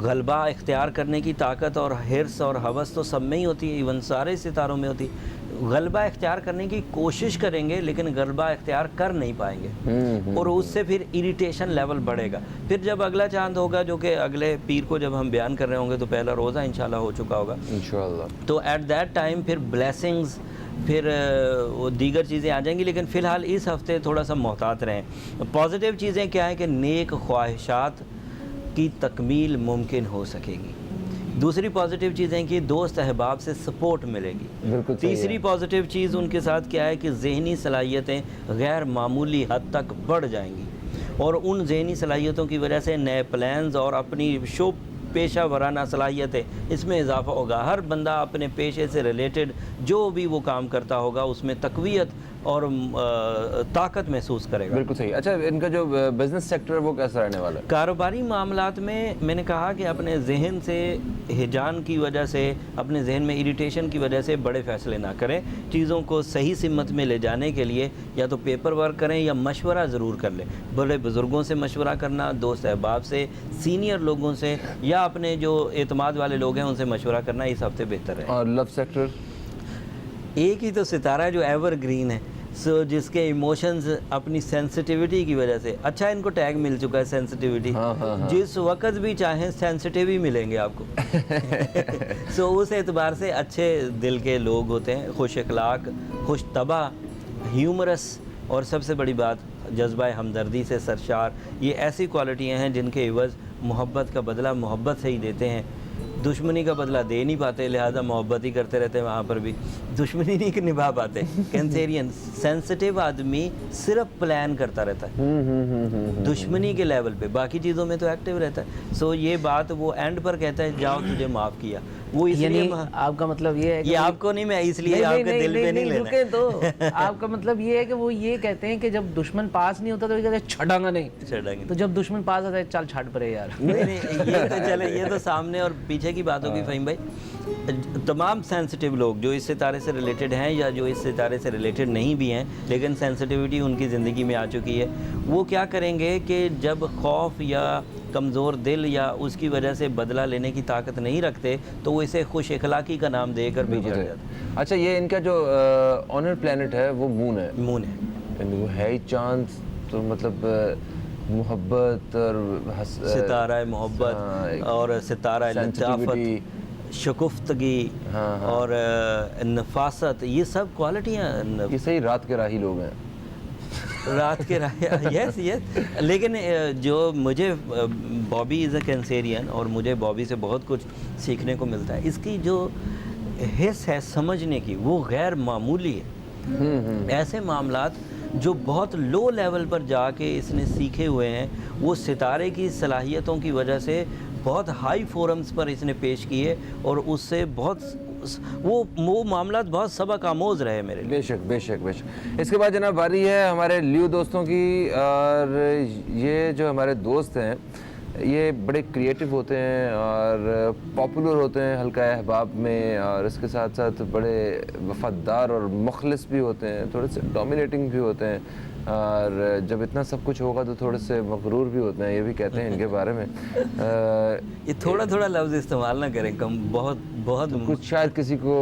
गलबा इख्तियार करने की ताकत और हिर्स और हवस तो सब में ही होती है, इवन सारे सितारों में होती है। गलबा इख्तियार करने की कोशिश करेंगे लेकिन गलबा इख्तियार कर नहीं पाएंगे, और उससे फिर इरिटेशन लेवल बढ़ेगा। फिर जब अगला चांद होगा, जो कि अगले पीर को जब हम बयान कर रहे होंगे, तो पहला रोज़ा इंशाल्लाह हो चुका होगा इंशाल्लाह, तो एट दैट टाइम फिर ब्लेसिंग्स, फिर वो दीगर चीज़ें आ जाएंगी। लेकिन फ़िलहाल इस हफ्ते थोड़ा सा मोहतात रहें। पॉजिटिव चीज़ें क्या है कि नेक ख्वाहिशात की तकमील मुमकिन हो सकेगी। दूसरी पॉजिटिव चीज़ें कि दोस्त अहबाब से सपोर्ट मिलेगी। तीसरी पॉजिटिव चीज़ उनके साथ क्या है कि जहनी सलाहियतें गैर मामूली हद तक बढ़ जाएंगी, और उन जहनी सलाहियतों की वजह से नए प्लान्स और अपनी शो पेशा वराना सलाहियतें, इसमें इजाफा होगा। हर बंदा अपने पेशे से रिलेटेड जो भी वो काम करता होगा उसमें तकवीयत और ताकत महसूस करेगा। बिल्कुल सही। अच्छा, इनका जो बिजनेस सेक्टर है वो कैसा रहने वाला है? कारोबारी मामलात में मैंने कहा कि अपने जहन से हिजान की वजह से, अपने जहन में इरिटेशन की वजह से बड़े फ़ैसले ना करें। चीज़ों को सही सिमत में ले जाने के लिए या तो पेपर वर्क करें या मशवरा ज़रूर कर लें। बड़े बुज़ुर्गों से मशवरा करना, दोस्त अहबाब से, सीनियर लोगों से, या अपने जो एतमाद वाले लोग हैं उनसे मशवरा करना इस हफ्ते बेहतर है। और लव सेक्टर? एक ही तो सितारा जो एवरग्रीन है, सो जिसके इमोशंस अपनी सेंसिटिविटी की वजह से, अच्छा इनको टैग मिल चुका है सेंसिटिविटी। हाँ। जिस वक्त भी चाहें सेंसिटिव ही मिलेंगे आपको। सो उस एतबार से अच्छे दिल के लोग होते हैं, खुश अखलाक, खुश तबा, ह्यूमरस, और सबसे बड़ी बात जज्बा हमदर्दी से सरशार। ये ऐसी क्वालिटियाँ हैं जिनके इवज़ मोहब्बत का बदला मोहब्बत से ही देते हैं। दुश्मनी का बदला दे नहीं पाते, लिहाजा मोहब्बत ही करते रहते हैं, वहाँ पर भी दुश्मनी नहीं निभा पाते। कैंसेरियन सेंसिटिव आदमी सिर्फ प्लान करता रहता है दुश्मनी के लेवल पे, बाकी चीज़ों में तो एक्टिव रहता है। सो ये बात वो एंड पर कहता है, जाओ तुझे माफ़ किया, वो इसलिए यानी आपका मतलब ये है कि ये आपको नहीं, मैं इसलिए आपके दिल पे नहीं लेना। रुके तो आपका मतलब ये है कि वो ये कहते हैं कि जब दुश्मन पास नहीं होता तो ये कहते हैं छड़ांगा नहीं, चढ़ेंगे तो जब दुश्मन पास आता है चल छाट परे यार। नहीं, ये तो चले, ये तो सामने और पीछे की बात होगी फ़हीम भाई। तमाम सेंसिटिव लोग जो इस सितारे से रिलेटेड हैं या जो इस सितारे से रिलेटेड नहीं भी हैं, लेकिन सेंसिटिविटी उनकी ज़िंदगी में आ चुकी है, वो क्या करेंगे कि जब खौफ या कमज़ोर दिल या उसकी वजह से बदला लेने की ताकत नहीं रखते, तो वो इसे खुश अखलाकी का नाम देकर पीछे हट जाते। अच्छा, ये इनका जो ऑनर प्लेनेट है वो मून है। मून है, वो है ही चांद, तो मतलब मोहब्बत और सितारा मोहब्बत हाँ, और सितारा लताफत, शकुफ्तगी और नफासत, ये सब क्वालिटियाँ। ये सही रात के राही लोग हैं। रात के यस यस। लेकिन जो मुझे बॉबी इज़ अ कैंसेरियन और मुझे बॉबी से बहुत कुछ सीखने को मिलता है। इसकी जो हिस्स है समझने की वो गैर मामूली है। ऐसे मामलात जो बहुत लो लेवल पर जाके इसने सीखे हुए हैं, वो सितारे की सलाहियतों की वजह से बहुत हाई फोरम्स पर इसने पेश किए और उससे बहुत वो मामलात बहुत सबक आमोज रहे मेरे लिए। बेशक बेशक बेशक। इसके बाद जनाब बारी है हमारे लियो दोस्तों की, और ये जो हमारे दोस्त हैं ये बड़े क्रिएटिव होते हैं और पॉपुलर होते हैं हल्का अहबाब में, और इसके साथ साथ बड़े वफादार और मुखलिस भी होते हैं, थोड़े से डोमिनेटिंग भी होते हैं, और जब इतना सब कुछ होगा तो थोड़े से मगरूर भी होते हैं, ये भी कहते हैं इनके बारे में। ये थोड़ा थोड़ा लफ्ज़ इस्तेमाल ना करें, कम बहुत बहुत तो कुछ शायद किसी को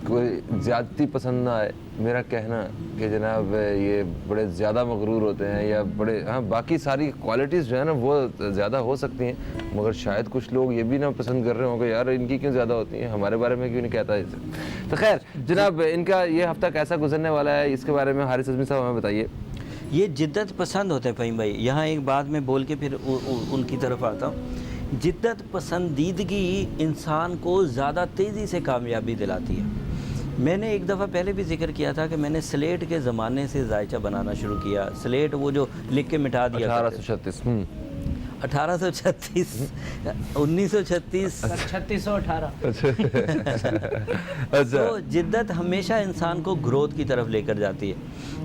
कोई ज़्यादती पसंद ना आए मेरा कहना कि जनाब ये बड़े ज़्यादा मगरूर होते हैं या बड़े, हाँ बाकी सारी क्वालिटीज़ जो है ना वो ज़्यादा हो सकती हैं, मगर शायद कुछ लोग ये भी ना पसंद कर रहे होंगे यार इनकी क्यों ज़्यादा होती हैं, हमारे बारे में क्यों नहीं कहता इसे। तो खैर जनाब इनका ये हफ़्ता कैसा गुजरने वाला है इसके बारे में हारिस अज़मी साहब हमें बताइए। ये जिद्दत पसंद होते हैं फ़हीम भाई। यहाँ एक बात मैं बोल के फिर उनकी तरफ आता हूँ। जिद्दत पसंदीदगी इंसान को ज़्यादा तेज़ी से कामयाबी दिलाती है। मैंने एक दफ़ा पहले भी जिक्र किया था कि मैंने स्लेट के ज़माने से जायचा बनाना शुरू किया। स्लेट वो जो लिख के मिटा दिया 1836 1836 1936 3618। तो जिद्दत हमेशा इंसान को ग्रोथ की तरफ लेकर जाती है,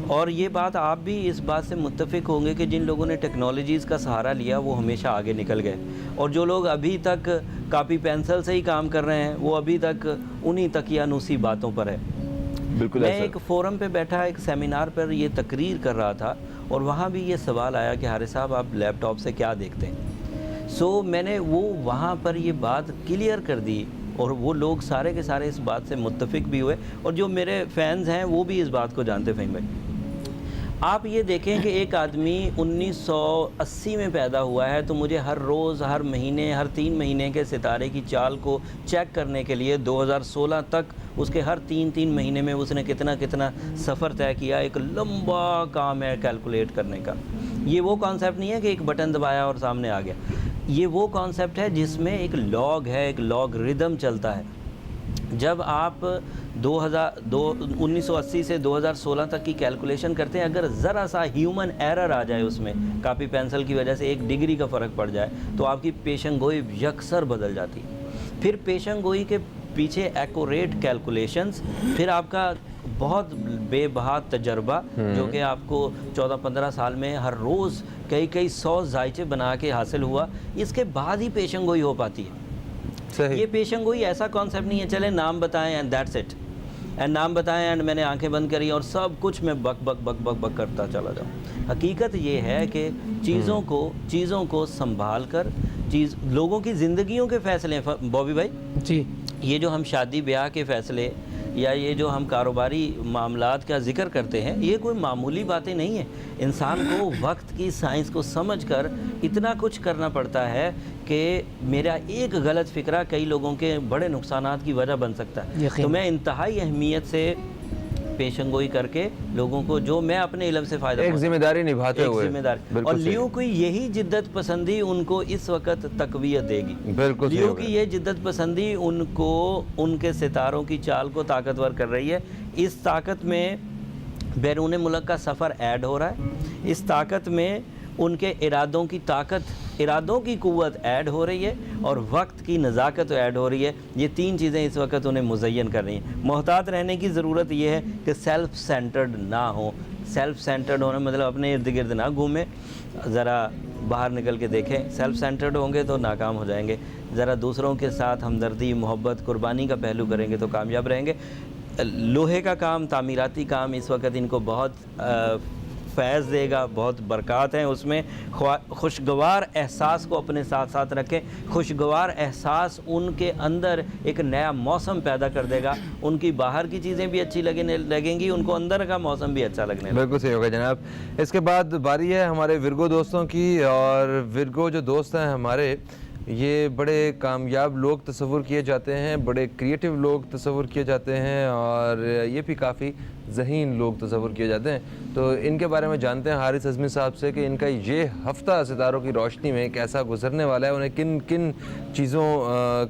और ये बात आप भी इस बात से मुत्तफिक होंगे कि जिन लोगों ने टेक्नोलॉजीज़ का सहारा लिया वो हमेशा आगे निकल गए, और जो लोग अभी तक कॉपी पेंसिल से ही काम कर रहे हैं वो अभी तक उन्हीं तकियानूसी बातों पर है। बिल्कुल। मैं एक फ़ोरम पे बैठा एक सेमिनार पर ये तकरीर कर रहा था, और वहाँ भी ये सवाल आया कि हारिस साहब आप लैपटॉप से क्या देखते हैं। सो मैंने वो वहाँ पर ये बात क्लियर कर दी, और वो लोग सारे के सारे इस बात से मुत्तफिक भी हुए, और जो मेरे फैंस हैं वो भी इस बात को जानते। फ़हीम भाई आप ये देखें कि एक आदमी 1980 में पैदा हुआ है, तो मुझे हर रोज़, हर महीने, हर 3 महीने के सितारे की चाल को चेक करने के लिए 2016 तक उसके हर 3-3 महीने में उसने कितना कितना सफ़र तय किया। एक लंबा काम है कैलकुलेट करने का। ये वो कॉन्सेप्ट नहीं है कि एक बटन दबाया और सामने आ गया। ये वो कॉन्सेप्ट है जिसमें एक लॉग है, एक लॉग रिदम चलता है। जब आप 1980 से 2016 तक की कैलकुलेशन करते हैं, अगर ज़रा सा ह्यूमन एरर आ जाए उसमें, कॉपी पेंसिल की वजह से 1 डिग्री का फ़र्क पड़ जाए, तो आपकी पेशन गोई यकसर बदल जाती है। फिर पेशन गोई के पीछे एक्यूरेट कैलकुलेशंस, फिर आपका बहुत बेबहा तजर्बा जो कि आपको 14-15 साल में हर रोज़ कई 100 जायचे बना के हासिल हुआ, इसके बाद ही पेशन गोई हो पाती है। ये पेशन गोई ऐसा कॉन्सेप्ट नहीं है चले नाम बताएं एंड दैट्स इट, एंड नाम बताएं एंड मैंने आंखें बंद करी और सब कुछ मैं बक बक बक बक बक करता चला जाऊँ। हकीकत ये है कि चीज़ों को संभाल कर लोगों की ज़िंदगियों के फ़ैसले, बॉबी भाई जी, ये जो हम शादी ब्याह के फ़ैसले या ये जो हम कारोबारी मामलात का जिक्र करते हैं, ये कोई मामूली बातें नहीं है। इंसान को वक्त की साइंस को समझकर इतना कुछ करना पड़ता है कि मेरा एक गलत फ़िक्रा कई लोगों के बड़े नुकसानात की वजह बन सकता है। तो मैं इंतहाई अहमियत से पेशंगोई करके लोगों को, जो मैं अपने इल्म से फ़ायदा, एक जिम्मेदारी निभाते हुए, जिम्मेदारी, और लियो की यही जिद्दत पसंदी उनको इस वक्त तकवीयत देगी। बिल्कुल, लियो की ये जिद्दत पसंदी उनको उनके सितारों की चाल को ताकतवर कर रही है। इस ताकत में बैरून मुल्क का सफ़र ऐड हो रहा है, इस ताकत में उनके इरादों की ताकत इरादों की कुव्वत ऐड हो रही है और वक्त की नज़ाकत ऐड हो रही है। ये तीन चीज़ें इस वक्त उन्हें मुज़य्यन कर रही हैं। मोहतात रहने की ज़रूरत ये है कि सेल्फ़ सेंटर्ड ना हो। सेल्फ़ सेंटर्ड होना मतलब अपने इर्द गिर्द ना घूमें, ज़रा बाहर निकल के देखें। सेल्फ़ सेंटर्ड होंगे तो नाकाम हो जाएंगे। ज़रा दूसरों के साथ हमदर्दी, मोहब्बत, कुर्बानी का पहलू करेंगे तो कामयाब रहेंगे। लोहे का काम, तामीराती काम इस वक्त इनको बहुत फैज़ देगा, बहुत बरक़ात हैं उसमें। खुशगवार एहसास को अपने साथ साथ रखें। खुशगवार एहसास उनके अंदर एक नया मौसम पैदा कर देगा। उनकी बाहर की चीज़ें भी अच्छी लगेंगी, उनको अंदर का मौसम भी अच्छा लगने लगेगा। बिल्कुल सही होगा जनाब। इसके बाद बारी है हमारे विर्गो दोस्तों की, और विर्गो जो दोस्त हैं हमारे, ये बड़े कामयाब लोग तस्वुर किए जाते हैं, बड़े क्रिएटिव लोग तस्वुर किए जाते हैं, और ये भी काफ़ी ज़हीन लोग तस्वुर किए जाते हैं। तो इनके बारे में जानते हैं हारिस अज़मी साहब से कि इनका ये हफ़्ता सितारों की रोशनी में कैसा गुजरने वाला है, उन्हें किन किन चीज़ों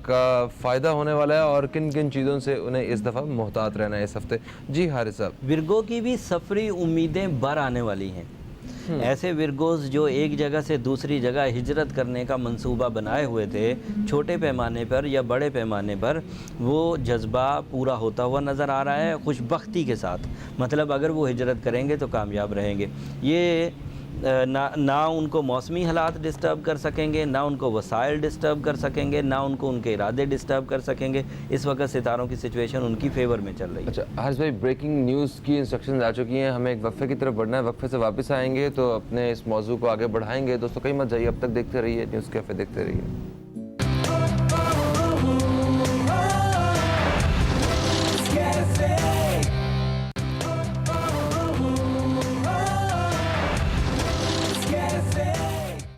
का फ़ायदा होने वाला है और किन किन चीज़ों से उन्हें इस दफ़ा मोहतात रहना है इस हफ़्ते। जी हारिस साहब। विर्गो की भी सफरी उम्मीदें बर आने वाली हैं। ऐसे विर्गोस जो एक जगह से दूसरी जगह हिजरत करने का मंसूबा बनाए हुए थे, छोटे पैमाने पर या बड़े पैमाने पर, वो जज्बा पूरा होता हुआ नज़र आ रहा है खुशबख्ती के साथ। मतलब अगर वो हिजरत करेंगे तो कामयाब रहेंगे। ये ना उनको मौसमी हालात डिस्टर्ब कर सकेंगे, ना उनको वसाइल डिस्टर्ब कर सकेंगे, ना उनको उनके इरादे डिस्टर्ब कर सकेंगे। इस वक्त सितारों की सिचुएशन उनकी फेवर में चल रही है। अच्छा हारिस भाई, ब्रेकिंग न्यूज़ की इंस्ट्रक्शंस आ चुकी हैं, हमें एक वक्फे की तरफ बढ़ना है। वक्फे से वापस आएंगे तो अपने इस मौजू को आगे बढ़ाएंगे। दोस्तों कहीं मत जाइए, अब तक देखते रहिए न्यूज़ कैफ़े, देखते रहिए।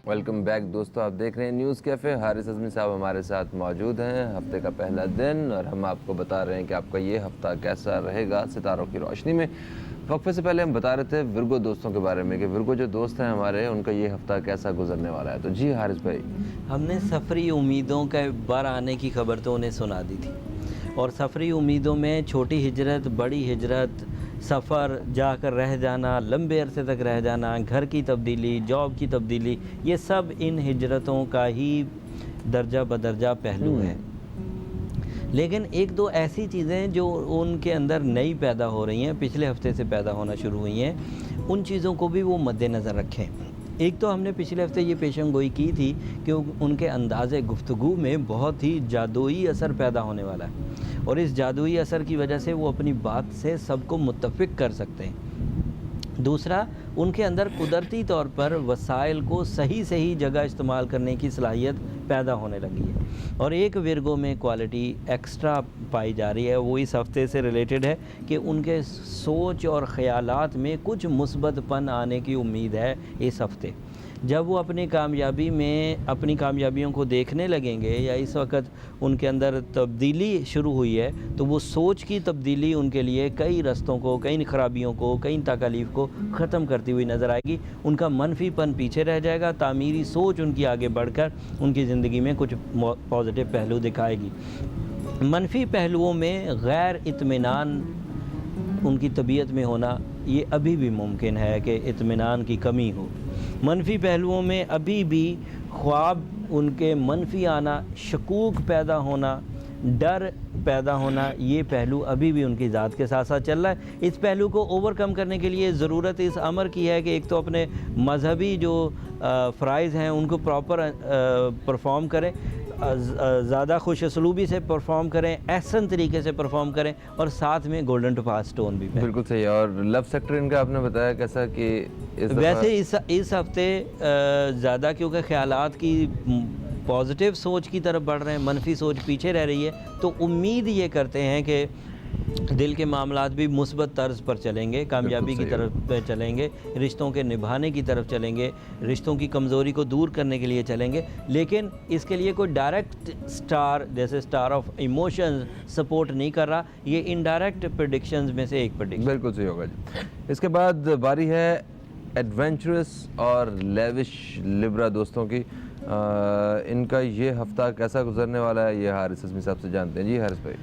वेलकम बैक दोस्तों, आप देख रहे हैं न्यूज़ कैफ़े। हारिस अज़मी साहब हमारे साथ मौजूद हैं। हफ्ते का पहला दिन, और हम आपको बता रहे हैं कि आपका ये हफ़्ता कैसा रहेगा सितारों की रोशनी में। वक्फे से पहले हम बता रहे थे विर्गो दोस्तों के बारे में कि विर्गो जो दोस्त हैं हमारे, उनका ये हफ़्ता कैसा गुजरने वाला है। तो जी हारिस भाई, हमने सफरी उम्मीदों के बर आने की खबर तो उन्हें सुना दी थी, और सफरी उम्मीदों में छोटी हिजरत, बड़ी हिजरत, सफ़र, जाकर रह जाना, लंबे अरसे तक रह जाना, घर की तब्दीली, जॉब की तब्दीली, ये सब इन हिजरतों का ही दर्जा बदर्जा पहलू है। लेकिन एक दो ऐसी चीज़ें जो उनके अंदर नई पैदा हो रही हैं, पिछले हफ्ते से पैदा होना शुरू हुई हैं, उन चीज़ों को भी वो मद्देनज़र रखें। एक तो हमने पिछले हफ्ते ये पेशन गोई की थी कि उनके अंदाज़े गुफ्तगू में बहुत ही जादुई असर पैदा होने वाला है, और इस जादुई असर की वजह से वो अपनी बात से सबको मुत्तफ़िक कर सकते हैं। दूसरा, उनके अंदर कुदरती तौर पर वसाइल को सही सही जगह इस्तेमाल करने की सलाहियत पैदा होने लगी है। और एक विर्गो में क्वालिटी एक्स्ट्रा पाई जा रही है, वो इस हफ्ते से रिलेटेड है कि उनके सोच और ख़यालात में कुछ मुस्बतपन आने की उम्मीद है इस हफ्ते। जब वो अपनी कामयाबी में अपनी कामयाबियों को देखने लगेंगे, या इस वक्त उनके अंदर तब्दीली शुरू हुई है, तो वो सोच की तब्दीली उनके लिए कई रस्तों को, कई खराबियों को, कई तकालीफ को ख़त्म करती हुई नज़र आएगी। उनका मनफीपन पीछे रह जाएगा, तामीरी सोच उनकी आगे बढ़कर उनकी ज़िंदगी में कुछ पॉजिटिव पहलू दिखाएगी। मनफी पहलुओं में गैर इत्मीनान उनकी तबीयत में होना, ये अभी भी मुमकिन है कि इत्मीनान की कमी हो। मनफी पहलुओं में अभी भी ख्वाब उनके मनफी आना, शकूक पैदा होना, डर पैदा होना, ये पहलू अभी भी उनकी ज़ात के साथ साथ चल रहा है। इस पहलू को ओवरकम करने के लिए ज़रूरत इस अमर की है कि एक तो अपने मजहबी जो फ़राइज़ हैं उनको प्रॉपर परफॉर्म करें, ज़्यादा खुश असलूबी से परफॉर्म करें, एहसन तरीके से परफॉर्म करें, और साथ में गोल्डन टोपाज स्टोन भी। बिल्कुल सही है। और लव सेक्टर इनका आपने बताया कैसा कि वैसे इस हफ्ते ज़्यादा क्योंकि ख़यालात की पॉजिटिव सोच की तरफ बढ़ रहे हैं, मनफी सोच पीछे रह रही है, तो उम्मीद ये करते हैं कि दिल के मामलात भी मुस्बत तर्ज पर चलेंगे, कामयाबी की तरफ चलेंगे, रिश्तों के निभाने की तरफ चलेंगे, रिश्तों की कमज़ोरी को दूर करने के लिए चलेंगे। लेकिन इसके लिए कोई डायरेक्ट स्टार जैसे स्टार ऑफ इमोशंस सपोर्ट नहीं कर रहा, ये इनडायरेक्ट प्रेडिक्शंस में से एक प्रेडिक्शन। बिल्कुल सही होगा जी। इसके बाद बारी है एडवेंचरस और लेविश लिब्रा दोस्तों की। इनका ये हफ़्ता कैसा गुजरने वाला है, ये हारिस अज़मी साहब से जानते हैं। जी हारिस भाई।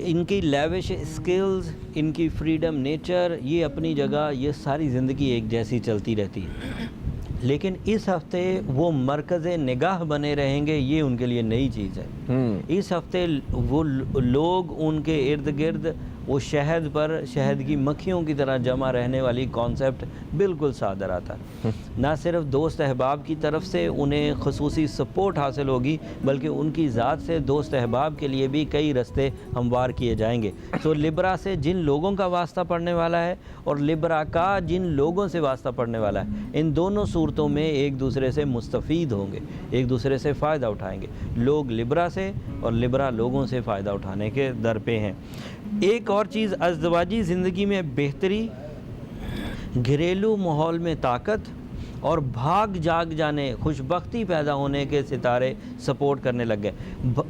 इनकी लेविश स्किल्स, इनकी फ्रीडम नेचर, ये अपनी जगह, ये सारी ज़िंदगी एक जैसी चलती रहती है। लेकिन इस हफ्ते वो मरकज़ निगाह बने रहेंगे, ये उनके लिए नई चीज़ है। इस हफ्ते वो लोग उनके इर्द गिर्द वो शहद पर शहद की मक्खियों की तरह जमा रहने वाली कॉन्सेप्ट बिल्कुल सादर आता है। ना सिर्फ दोस्त अहबाब की तरफ से उन्हें ख़ुसूसी सपोर्ट हासिल होगी, बल्कि उनकी ज़ात से दोस्त अहबाब के लिए भी कई रास्ते हमवार किए जाएंगे। तो लिब्रा से जिन लोगों का वास्ता पड़ने वाला है और लिब्रा का जिन लोगों से वास्ता पड़ने वाला है, इन दोनों सूरतों में एक दूसरे से मुस्तफ़ीद होंगे, एक दूसरे से फ़ायदा उठाएंगे। लोग लिब्रा से और लिब्रा लोगों से फ़ायदा उठाने के दर पे हैं। एक और चीज़, अज़दवाजी ज़िंदगी में बेहतरी, घरेलू माहौल में ताकत और भाग जाग जाने, खुशबख्ती पैदा होने के सितारे सपोर्ट करने लग गए।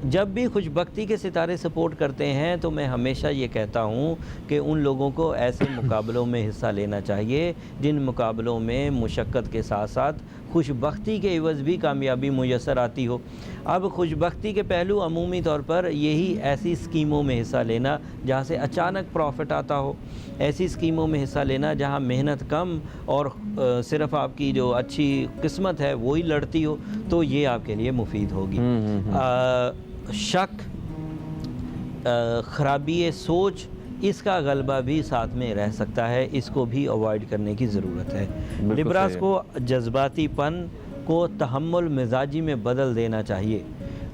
जब भी खुशबख्ती के सितारे सपोर्ट करते हैं तो मैं हमेशा ये कहता हूँ कि उन लोगों को ऐसे मुकाबलों में हिस्सा लेना चाहिए जिन मुकाबलों में मुशक्क़त के साथ साथ खुशबख्ती के इवज़ भी कामयाबी मुयस्सर आती हो। अब खुशबख्ती के पहलू अमूमी तौर पर यही ऐसी स्कीमों में हिस्सा लेना जहाँ से अचानक प्रॉफिट आता हो, ऐसी स्कीमों में हिस्सा लेना जहाँ मेहनत कम और सिर्फ़ आपकी जो अच्छी किस्मत है वही लड़ती हो, तो ये आपके लिए मुफीद होगी। शक, ख़राबी सोच, इसका गलबा भी साथ में रह सकता है, इसको भी अवॉइड करने की ज़रूरत है। लिब्रास को जज्बातीपन को तहम्मुल मिजाजी में बदल देना चाहिए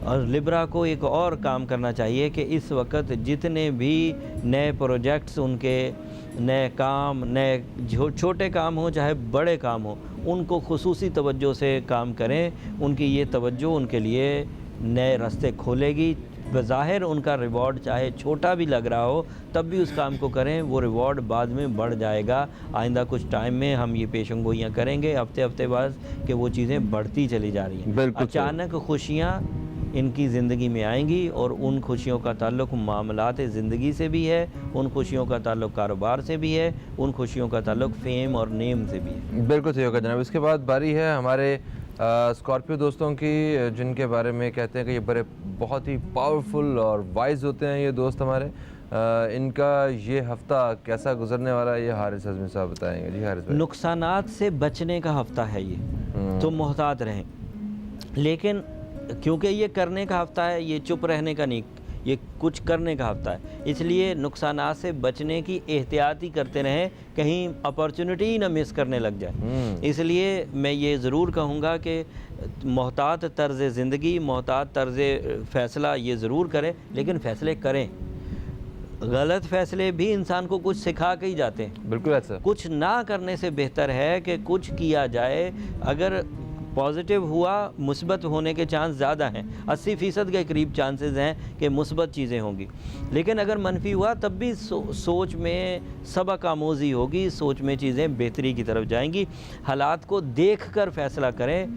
और लिब्रा को एक और काम करना चाहिए कि इस वक्त जितने भी नए प्रोजेक्ट्स, उनके नए काम, नए छोटे काम हो चाहे बड़े काम हो, उनको खुसूसी तवज्जो से काम करें। उनकी ये तवज्जो उनके लिए नए रास्ते खोलेगी। बज़ाहिर उनका रिवॉर्ड चाहे छोटा भी लग रहा हो तब भी उस काम को करें, वो रिवॉर्ड बाद में बढ़ जाएगा। आइंदा कुछ टाइम में हम ये पेशंगोइयाँ करेंगे हफ्ते हफ्ते बाद कि वो चीज़ें बढ़ती चली जा रही हैं। अचानक खुशियाँ इनकी ज़िंदगी में आएंगी और उन खुशियों का ताल्लुक़ मामलात ज़िंदगी से भी है, उन खुशियों का ताल्लुक़ कारोबार से भी है, उन खुशियों का ताल्लुक़ फेम और नेम से भी है। बिल्कुल सही होगा जनाब। इसके बाद बारी है हमारे स्कॉर्पियो दोस्तों की, जिनके बारे में कहते हैं कि ये बहुत ही पावरफुल और वाइज होते हैं ये दोस्त हमारे। इनका ये हफ़्ता कैसा गुजरने वाला है, ये हारिस अज़मी साहब बताएंगे। जी हारिस भाई। नुकसानात से बचने का हफ़्ता है ये, तो मोहतात रहें। लेकिन क्योंकि ये करने का हफ़्ता है, ये चुप रहने का नहीं, ये कुछ करने का हफ़्ता है, इसलिए नुकसानात से बचने की एहतियात ही करते रहें, कहीं अपॉर्चुनिटी ना मिस करने लग जाए। इसलिए मैं ये ज़रूर कहूँगा कि मोहतात तर्ज़ ज़िंदगी, मोहतात तर्ज़ फ़ैसला ये ज़रूर करें, लेकिन फ़ैसले करें। गलत फ़ैसले भी इंसान को कुछ सिखा के ही जाते हैं। बिल्कुल ऐसा। कुछ ना करने से बेहतर है कि कुछ किया जाए। अगर पॉजिटिव हुआ, मुस्बत होने के चांस ज़्यादा हैं, 80% के करीब चांसेस हैं कि मुस्बत चीज़ें होंगी। लेकिन अगर मनफी हुआ तब भी सोच में सबक आमोज़ी होगी, सोच में चीज़ें बेहतरी की तरफ जाएंगी। हालात को देख कर फ़ैसला करें।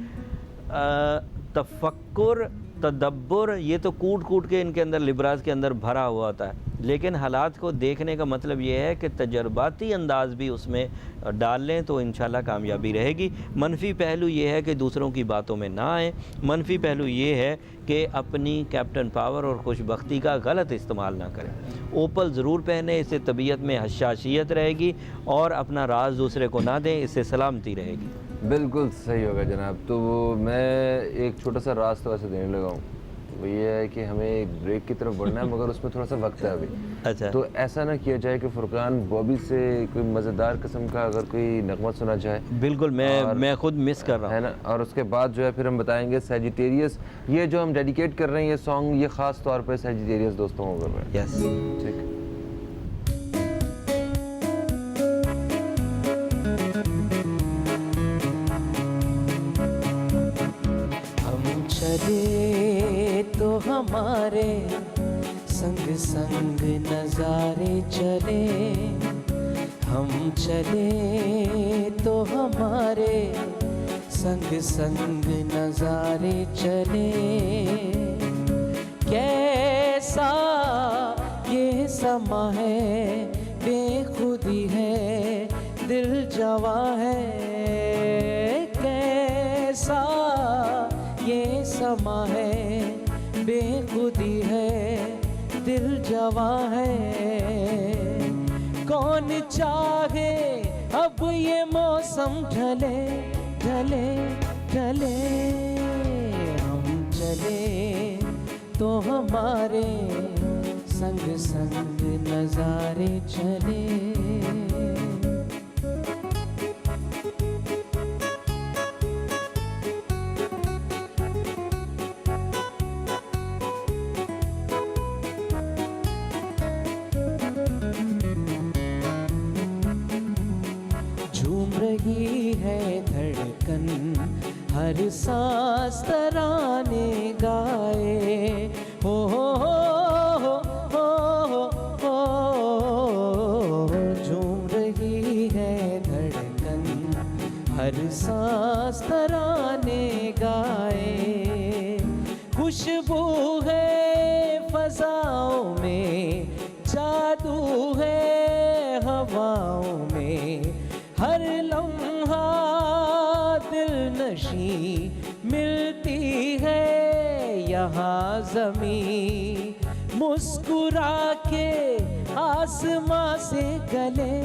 तफक्कुर, तदब्बर, ये तो कूट कूट के इनके अंदर, लिब्रास के अंदर भरा हुआ होता है, लेकिन हालात को देखने का मतलब ये है कि तजर्बाती अंदाज़ भी उसमें डाल लें तो इंशाल्लाह कामयाबी रहेगी। मनफी पहलू ये है कि दूसरों की बातों में ना आए। मनफी पहलू ये है कि अपनी कैप्टन पावर और खुशबख्ती का गलत इस्तेमाल ना करें। ओपल ज़रूर पहने, इससे तबीयत में हशाशियत रहेगी, और अपना राज दूसरे को ना दें, इससे सलामती रहेगी। बिल्कुल सही होगा जनाब। तो मैं एक छोटा सा रास्ता वैसे देने लगा हूँ, वो ये है कि हमें एक ब्रेक की तरफ बढ़ना है, मगर उसमें थोड़ा सा वक्त है अभी। अच्छा, तो ऐसा ना किया जाए कि फुरकान बॉबी से कोई मज़ेदार किस्म का अगर कोई नगमा सुना जाए। बिल्कुल, मैं खुद मिस कर रहा हूँ, है ना। और उसके बाद जो है फिर हम बताएंगे सैजिटेरियस, ये जो हम डेडिकेट कर रहे हैं ये सॉन्ग, ये ख़ास तौर पर सैजिटेरियस दोस्तों को कर रहे हैं। यस, ठीक। चले तो हमारे संग संग नज़ारे चले, हम चले तो हमारे संग संग नज़ारे चले। कैसा ये समा है, बेखुदी है, दिल जवा है। कैसा ये समा है, बेखुदी है, दिल जवा है। कौन चाहे अब ये मौसम ढले गले गले हम चले तो हमारे संग संग नजारे चले। झूम रही है धड़कन हर सांस तराने गाए, हो झूम रही है धड़कन हर सांस तराने गाए। खुशबू है फजाओं में, जादू है हवाओं में, हर लम्हा दिल नशी मिलती है यहाँ ज़मीं। मुस्कुरा के आसमां से गले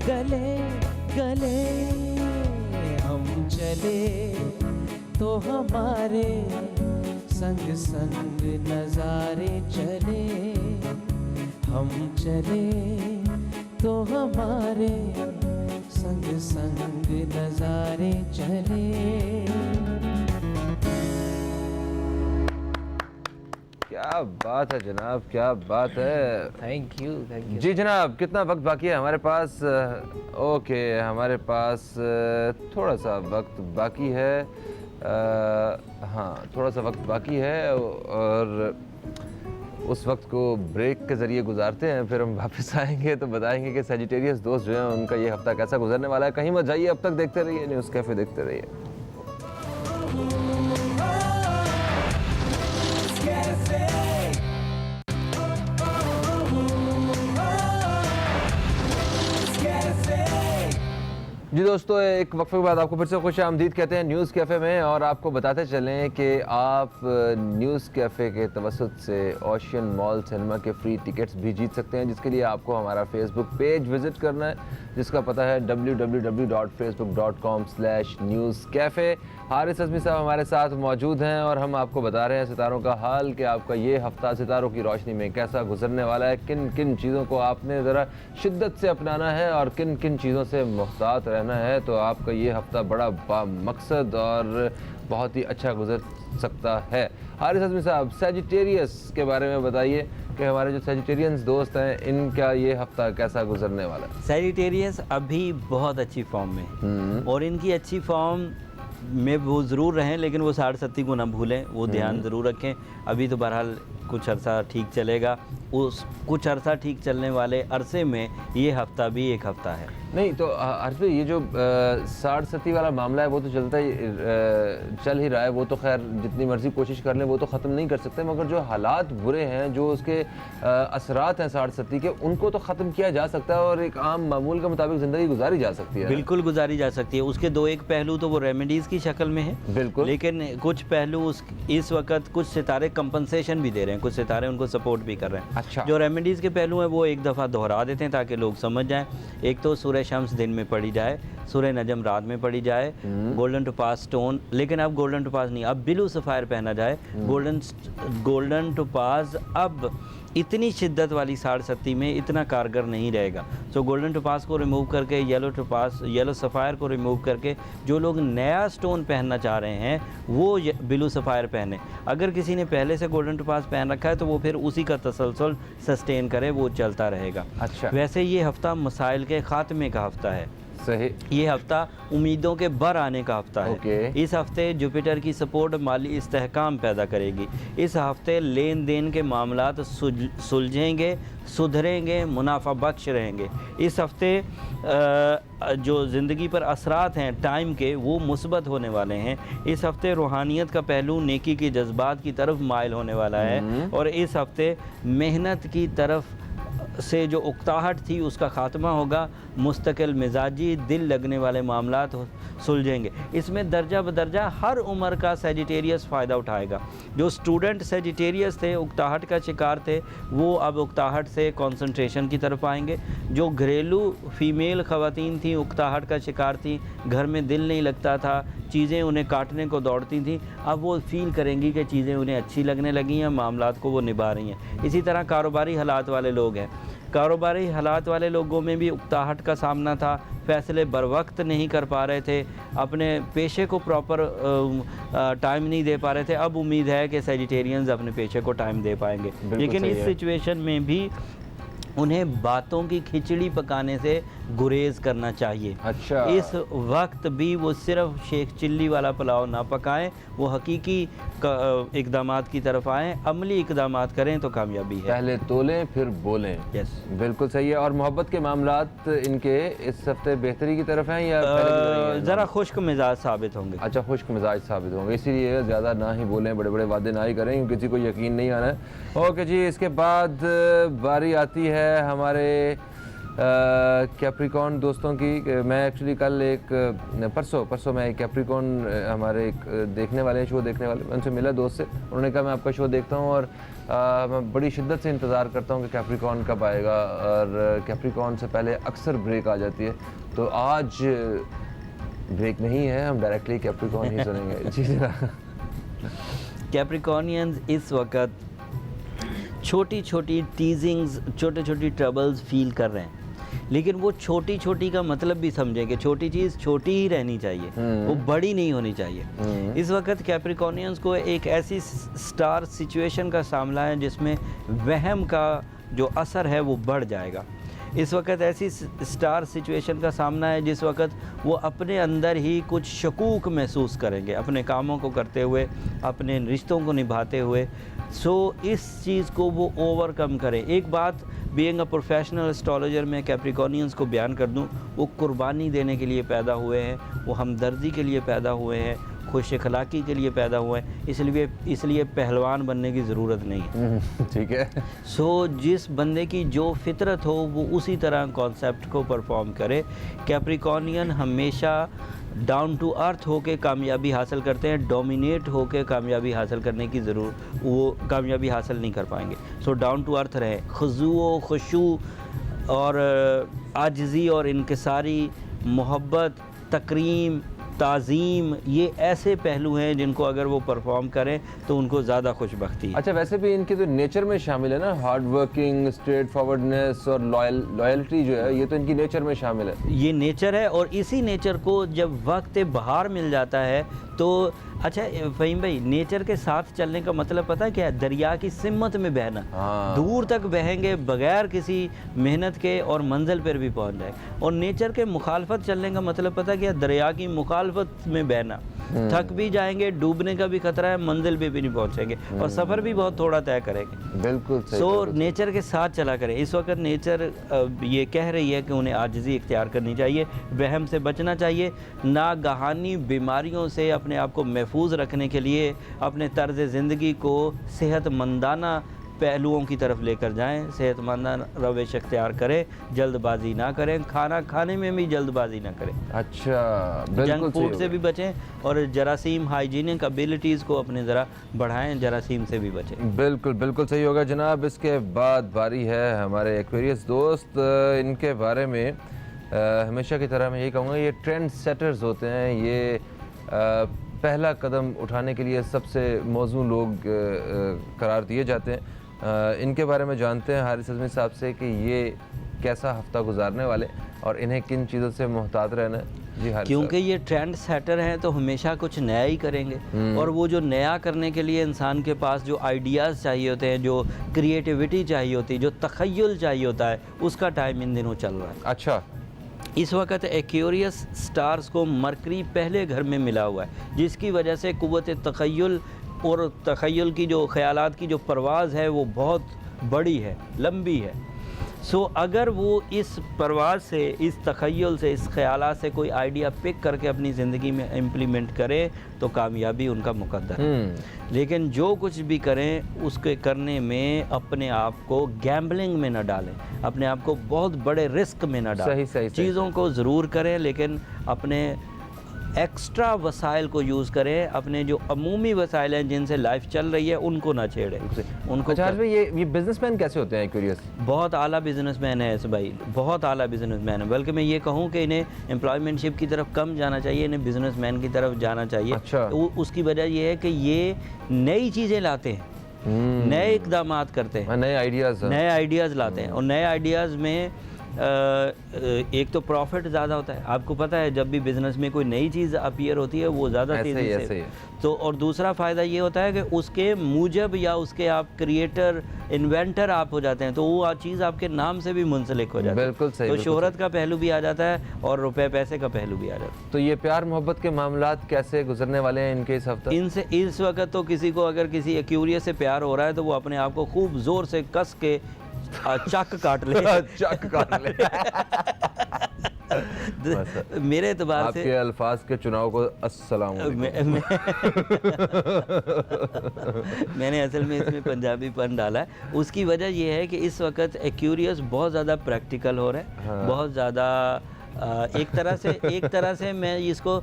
गले गले हम चले तो हमारे संग संग नज़ारे चले। हम चले तो हमारे संग संग नज़ारे चले। क्या बात है जनाब, क्या बात है। थैंक यू जी जनाब, कितना वक्त बाकी है हमारे पास? ओके, हमारे पास थोड़ा सा वक्त बाकी है। हाँ, थोड़ा सा वक्त बाकी है और उस वक्त को ब्रेक के ज़रिए गुजारते हैं, फिर हम वापस आएंगे तो बताएंगे कि सजिटेरियस दोस्त जो हैं उनका ये हफ्ता कैसा गुजरने वाला है। कहीं मत जाइए, अब तक देखते रहिए न्यूज़ कैफ़े, देखते रहिए। जी दोस्तों, एक वक्फे के बाद आपको फिर से खुश आमदीद कहते हैं न्यूज़ कैफ़े में, और आपको बताते चलें कि आप न्यूज़ कैफ़े के तवसुत से ओशियन मॉल सिनेमा के फ्री टिकट्स भी जीत सकते हैं, जिसके लिए आपको हमारा फेसबुक पेज विज़िट करना है, जिसका पता है www.facebook.com/newscafe। हारिस अज़मी साहब हमारे साथ मौजूद हैं और हम आपको बता रहे हैं सितारों का हाल, कि आपका ये हफ़्ता सितारों की रोशनी में कैसा गुजरने वाला है, किन किन चीज़ों को आपने ज़रा शिद्दत से अपनाना है और किन किन चीज़ों से मुहतात रहना है, तो आपका ये हफ़्ता बड़ा बामकसद और बहुत ही अच्छा गुजर सकता है। हारिस अज़मी साहब, सजिटेरियस के बारे में बताइए कि हमारे जो सजिटेरियंस दोस्त हैं इनका ये हफ़्ता कैसा गुजरने वाला है? सजिटेरियस अभी बहुत अच्छी फॉर्म में है और इनकी अच्छी फॉर्म में वो ज़रूर रहें, लेकिन वो 60-70 को ना भूलें, वो ध्यान ज़रूर रखें। अभी तो बहरहाल कुछ अरसा ठीक चलेगा, उस कुछ अरसा ठीक चलने वाले अरसे में ये हफ़्ता भी एक हफ़्ता है। नहीं तो हर्ष भाई, ये जो 60-70 वाला मामला है वो तो चलता ही चल ही रहा है, वो तो खैर जितनी मर्जी कोशिश कर लें वो तो ख़त्म नहीं कर सकते, मगर जो हालात बुरे हैं, जो उसके असरात हैं 60-70 के, उनको तो ख़त्म किया जा सकता है और एक आम मामूल के मुताबिक ज़िंदगी गुजारी जा सकती है। बिल्कुल गुजारी जा सकती है। उसके दो एक पहलू तो वो रेमेडीज़ की शक्ल में है, बिल्कुल, लेकिन कुछ पहलू इस वक्त कुछ सितारे कंपनसेशन भी दे रहे हैं, कुछ सितारे उनको सपोर्ट भी कर रहे हैं। अच्छा, जो रेमेडीज़ के पहलू हैं वो एक दफ़ा दोहरा देते हैं ताकि लोग समझ जाएं। एक तो सूरह शम्स दिन में पढ़ी जाए, सूरह नजम रात में पढ़ी जाए, गोल्डन टोपाज स्टोन, लेकिन अब गोल्डन टोपाज नहीं, अब ब्लू सफ़ायर पहना जाए। गोल्डन टोपाज अब इतनी शिद्दत वाली 60-70 में इतना कारगर नहीं रहेगा। सो गोल्डन टोपाज को रिमूव करके येलो सफ़ायर को रिमूव करके जो लोग नया स्टोन पहनना चाह रहे हैं वो ब्लू सफ़ायर पहने। अगर किसी ने पहले से गोल्डन टोपाज पहन रखा है तो वो फिर उसी का तसलसल सस्टेन करे, वो चलता रहेगा। अच्छा, वैसे ये हफ़्ता मसाइल के ख़ात्मे का हफ़्ता है। सही। ये हफ्ता उम्मीदों के बर आने का हफ्ता है। इस हफ्ते जुपिटर की सपोर्ट माली इस्तेहकाम पैदा करेगी। इस हफ्ते लेन देन के मामलात सुलझेंगे, सुधरेंगे, मुनाफा बख्श रहेंगे। इस हफ्ते जो ज़िंदगी पर असरात हैं टाइम के, वो मुस्बत होने वाले हैं। इस हफ्ते रूहानियत का पहलू नेकी के जज्बात की तरफ माइल होने वाला है और इस हफ्ते मेहनत की तरफ से जो उकताहट थी उसका ख़ात्मा होगा। मुस्तकिल मिजाजी दिल लगने वाले मामलात सुलझेंगे। इसमें दर्जा बदर्जा हर उम्र का सजिटेरियस फ़ायदा उठाएगा। जो स्टूडेंट सजिटेरियस थे, उकताहट का शिकार थे, वो अब उकताहट से कंसंट्रेशन की तरफ आएंगे। जो घरेलू फ़ीमेल ख़वातीन थी, उकताहट का शिकार थी, घर में दिल नहीं लगता था, चीज़ें उन्हें काटने को दौड़ती थी, अब वो फील करेंगी कि चीज़ें उन्हें अच्छी लगने लगी हैं, मामलात को वो निभा रही हैं। इसी तरह कारोबारी हालात वाले लोग हैं, कारोबारी हालात वाले लोगों में भी उकताहट का सामना था, फ़ैसले बर वक्त नहीं कर पा रहे थे, अपने पेशे को प्रॉपर टाइम नहीं दे पा रहे थे। अब उम्मीद है कि सेजिटेरियंस अपने पेशे को टाइम दे पाएंगे, लेकिन इस सिचुएशन में भी उन्हें बातों की खिचड़ी पकाने से गुरेज करना चाहिए। अच्छा, इस वक्त भी वो सिर्फ शेख चिल्ली वाला पुलाव ना पकाएं, वो हकीकी इकदामात की तरफ आएँ, अमली इकदामात करें तो कामयाबी है। पहले तोलें फिर बोलें। यस, बिल्कुल सही है। और मोहब्बत के मामलात इनके इस हफ्ते बेहतरी की तरफ हैं या पहले की तरह ही हैं? ज़रा खुश्क मिजाज साबित होंगे। अच्छा, खुश्क मिजाज साबित होंगे, इसीलिए ज़्यादा ना ही बोलें, बड़े बड़े वादे ना ही करें, क्योंकि किसी को यकीन नहीं आना है। ओके जी, इसके बाद बारी आती है हमारे कैप्रिकॉन दोस्तों की। मैं एक्चुअली कल परसों मैं कैप्रिकॉन हमारे एक देखने वाले शो देखने वाले, मैं उनसे मिला दोस्त से, उन्होंने कहा मैं आपका शो देखता हूँ और मैं बड़ी शिद्दत से इंतज़ार करता हूँ कि कैप्रिकॉन कब आएगा, और कैप्रिकॉन से पहले अक्सर ब्रेक आ जाती है, तो आज ब्रेक नहीं है, हम डायरेक्टली कैप्रिकॉन ही सुनेंगे। जी जनाब। कैप्रिकॉनियंस इस वक्त छोटी छोटी टीजिंग्स, छोटे छोटी ट्रबल्स फील कर रहे हैं, लेकिन वो छोटी छोटी का मतलब भी समझें कि छोटी चीज़ छोटी ही रहनी चाहिए, वो बड़ी नहीं होनी चाहिए। इस वक्त कैप्रिकॉनियंस को एक ऐसी स्टार सिचुएशन का सामना है जिसमें वहम का जो असर है वो बढ़ जाएगा। इस वक्त ऐसी स्टार सिचुएशन का सामना है जिस वक्त वो अपने अंदर ही कुछ शकूक महसूस करेंगे अपने कामों को करते हुए, अपने रिश्तों को निभाते हुए। सो इस चीज़ को वो ओवरकम करें। एक बात बीइंग अ प्रोफेशनल एस्ट्रोलॉजर में कैप्रिकॉनियंस को बयान कर दूं, वो कुर्बानी देने के लिए पैदा हुए हैं, वो हमदर्दी के लिए पैदा हुए हैं, खुश अखलाक़ी के लिए पैदा हुए हैं, इसलिए पहलवान बनने की ज़रूरत नहीं है। ठीक है। सो जिस बंदे की जो फितरत हो वो उसी तरह कॉन्सेप्ट को परफॉर्म करे। कैप्रिकॉनियन हमेशा डाउन टू अर्थ होके कामयाबी हासिल करते हैं, डोमिनेट होके कामयाबी हासिल करने की वो कामयाबी हासिल नहीं कर पाएंगे। सो डाउन टू अर्थ रहें, खुजू खुशू और आजिज़ी और इनकिसारी, मोहब्बत, तकरीम, ताज़ीम, ये ऐसे पहलू हैं जिनको अगर वो परफॉर्म करें तो उनको ज़्यादा खुशबख्ती है। अच्छा, वैसे भी इनके तो नेचर में शामिल है ना, हार्ड वर्किंग, स्ट्रेट फॉरवर्डनेस और लॉयल्टी जो है, ये तो इनकी नेचर में शामिल है। ये नेचर है, और इसी नेचर को जब वक्त बाहर मिल जाता है तो अच्छा फ़हीम भाई, नेचर के साथ चलने का मतलब पता है क्या है? दरिया की सिमत में बहना। हाँ। दूर तक बहेंगे बगैर किसी मेहनत के और मंजिल पर भी पहुंच जाए। और नेचर के मुखालफत चलने का मतलब पता क्या? दरिया की मुखालफत में बहना। थक भी जाएंगे, डूबने का भी खतरा है, मंजिल पे भी नहीं पहुंचेंगे और सफ़र भी बहुत थोड़ा तय करेंगे। बिल्कुल सही। सो नेचर के साथ चला करें। इस वक्त नेचर ये कह रही है कि उन्हें आजिज़ी इख्तियार करनी चाहिए, वहम से बचना चाहिए, नागहानी बीमारियों से अपने आप को महफूज रखने के लिए अपने तर्ज़ ज़िंदगी को सेहतमंदाना पहलुओं की तरफ लेकर जाएं, सेहतमंदाना रवैश इख्तियार करें, जल्दबाजी ना करें, खाना खाने में भी जल्दबाजी ना करें। अच्छा, जंक फूड से भी बचें और जरासीम हाइजीनिक एबिलिटीज़ को अपने ज़रा बढ़ाएं, जरासीम से भी बचें। बिल्कुल बिल्कुल सही होगा जनाब। इसके बाद बारी है हमारे एक्वेरियस दोस्त, इनके बारे में हमेशा की तरह मैं यही कहूँगा, ये ट्रेंड सेटर्स होते हैं, ये पहला कदम उठाने के लिए सबसे मौजूद लोग करार दिए जाते हैं। इनके बारे में जानते हैं हारिस अज़मी साहब से कि ये कैसा हफ्ता गुजारने वाले और इन्हें किन चीज़ों से मुहतात रहना है। जी हारिस, क्योंकि ये ट्रेंड सेटर हैं तो हमेशा कुछ नया ही करेंगे, और वो जो नया करने के लिए इंसान के पास जो आइडियाज़ चाहिए होते हैं, जो क्रिएटिविटी चाहिए होती है, जो तख़य्युल चाहिए होता है, उसका टाइम इन दिनों चल रहा है। अच्छा, इस वक्त एक्वेरियस स्टार्स को मरकरी पहले घर में मिला हुआ है, जिसकी वजह से कुव्वत तख़य्युल और तख़य्युल की जो ख़यालात की जो परवाज़ है वो बहुत बड़ी है, लंबी है। सो अगर वो इस परवाज़ से, इस तख़य्युल से, इस ख़यालात से कोई आइडिया पिक करके अपनी ज़िंदगी में इम्प्लीमेंट करें तो कामयाबी उनका मुक़द्दर है। लेकिन जो कुछ भी करें उसके करने में अपने आप को गैम्बलिंग में न डालें, अपने आप को बहुत बड़े रिस्क में न डालें। सही। चीज़ों को ज़रूर करें लेकिन अपने एक्स्ट्रा वसाइल को यूज़ करें, अपने जो अमूमी वसाइल हैं जिनसे लाइफ चल रही है उनको ना छेड़ें, उनको अच्छा भाई, ये बिजनेसमैन कैसे होते हैं क्यूरियस? बहुत आला बिजनेसमैन है ऐसे भाई, बहुत आला बिजनेसमैन है। बल्कि मैं ये कहूँ कि इन्हें एम्प्लॉयमेंटशिप की तरफ कम जाना चाहिए, इन्हें बिजनेसमैन की तरफ जाना चाहिए। अच्छा। उसकी वजह ये है कि ये नई चीज़ें लाते हैं, नए इकदाम करते हैं, नए आइडियाज़ लाते हैं, और नए आइडियाज़ में एक तो प्रॉफिट ज़्यादा होता है। आपको पता है जब भी बिज़नेस में कोई नई चीज़ अपीयर होती है वो ज़्यादा तेज़ी से, तो और दूसरा फ़ायदा ये होता है कि उसके मूजब या उसके आप क्रिएटर इन्वेंटर आप हो जाते हैं, तो वो चीज़ आपके नाम से भी मुंसलिक हो जाती है। बिल्कुल सही। तो शोहरत का पहलू भी आ जाता है और रुपए पैसे का पहलू भी आ जाता है। तो ये प्यार मोहब्बत के मामलात कैसे गुजरने वाले हैं इनके इस हफ्ते? इनसे इस वक्त तो किसी को अगर किसी एक्यूरियस से प्यार हो रहा है तो वो अपने आप को खूब ज़ोर से कस के चक काट ले चक काट ले। मेरे एतबार से आपके अल्फाज के चुनाव को अस्सलाम वालेकुम। मैंने असल में इसमें पंजाबी पन डाला है। उसकी वजह यह है कि इस वक्त एक्यूरियस बहुत ज़्यादा प्रैक्टिकल हो रहा है। हाँ। बहुत ज़्यादा एक तरह से मैं इसको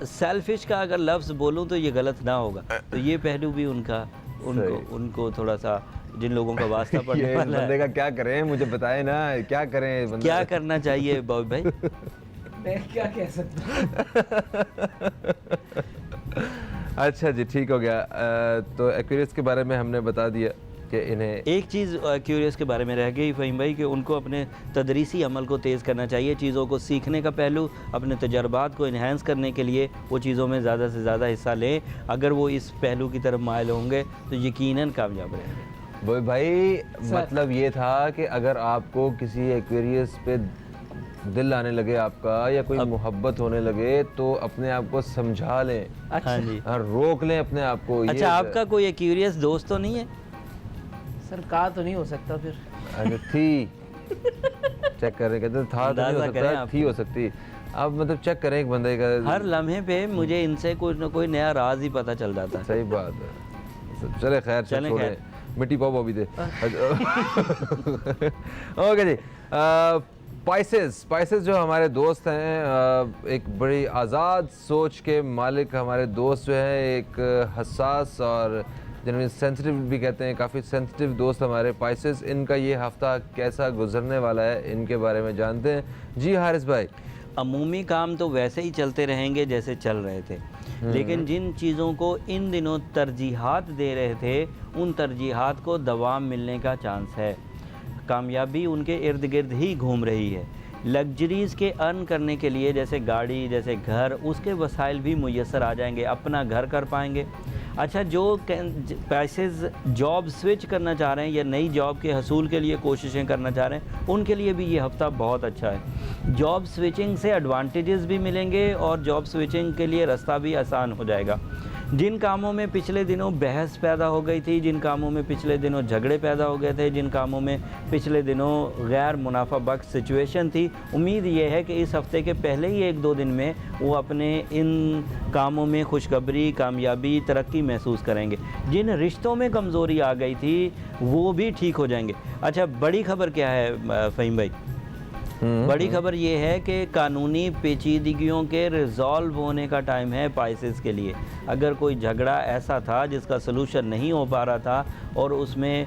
सेल्फिश का अगर लफ्ज़ बोलूँ तो ये गलत ना होगा। तो ये पहलू भी उनको थोड़ा सा, जिन लोगों का वास्ता पड़ने वाला है, बंदे का क्या करें, मुझे बताएं ना, क्या करें बंदे? क्या करना चाहिए बॉबी भाई? मैं क्या कह सकता हूँ। अच्छा जी, ठीक हो गया। तो एक्यूरियस के बारे में हमने बता दिया कि इन्हें एक चीज़ क्यूरियस के बारे में रह गई फ़हीम भाई, कि उनको अपने तदरीसी अमल को तेज़ करना चाहिए। चीज़ों को सीखने का पहलू, अपने तजर्बात को इन्हेंस करने के लिए वो चीज़ों में ज़्यादा से ज़्यादा हिस्सा लें। अगर वो इस पहलू की तरफ मायल होंगे तो यकीनन कामयाब रहेंगे। वो भाई मतलब ये था कि अगर आपको किसी एक्वेरियस पे दिल आने लगे आपका, या कोई मोहब्बत होने लगे, तो अपने आप को समझा लें। हाँ जी, रोक लें अपने आप को। अच्छा, आपका कोई एक्यूरियस दोस्त तो नहीं है? सर कहा तो नहीं हो सकता फिर। अरे थी, चेक करें, कहते था तो नहीं हो सकता, थी हो सकती। अब मतलब चेक करें एक बंदे का, हर लम्हे पे मुझे इनसे कोई ना कोई नया राज ही पता चल जाता है। सही बात है। चले खैर, छोड़े, मिट्टी पाओ अभी दे। ओके जी। स्पाइसेस जो हमारे दोस्त हैं, एक बड़ी आज़ाद सोच के मालिक हमारे दोस्त जो हैं, एक हसास और जिन्हें सेंसिटिव भी कहते हैं, काफ़ी सेंसिटिव दोस्त हमारे स्पाइसेस। इनका ये हफ्ता कैसा गुजरने वाला है, इनके बारे में जानते हैं। जी हारिस भाई। अमूमी काम तो वैसे ही चलते रहेंगे जैसे चल रहे थे, लेकिन जिन चीज़ों को इन दिनों तरजीहात दे रहे थे, उन तरजीहात को दवाम मिलने का चांस है। कामयाबी उनके इर्द गिर्द ही घूम रही है। लग्जरीज़ के अर्न करने के लिए, जैसे गाड़ी, जैसे घर, उसके वसाइल भी मुयस्सर आ जाएंगे, अपना घर कर पाएंगे। अच्छा, जो पैसेज जॉब स्विच करना चाह रहे हैं या नई जॉब के हसूल के लिए कोशिशें करना चाह रहे हैं, उनके लिए भी ये हफ़्ता बहुत अच्छा है। जॉब स्विचिंग से एडवांटेजेस भी मिलेंगे और जॉब स्विचिंग के लिए रास्ता भी आसान हो जाएगा। जिन कामों में पिछले दिनों बहस पैदा हो गई थी, जिन कामों में पिछले दिनों झगड़े पैदा हो गए थे, जिन कामों में पिछले दिनों गैर मुनाफा बख्श सिचुएशन थी, उम्मीद ये है कि इस हफ़्ते के पहले ही 1-2 दिन में वो अपने इन कामों में खुशखबरी, कामयाबी, तरक्की महसूस करेंगे। जिन रिश्तों में कमज़ोरी आ गई थी वो भी ठीक हो जाएंगे। अच्छा, बड़ी खबर क्या है फ़हीम भाई? बड़ी खबर ये है कि कानूनी पेचीदगियों के रिज़ॉल्व होने का टाइम है स्पाइसेस के लिए। अगर कोई झगड़ा ऐसा था जिसका सलूशन नहीं हो पा रहा था और उसमें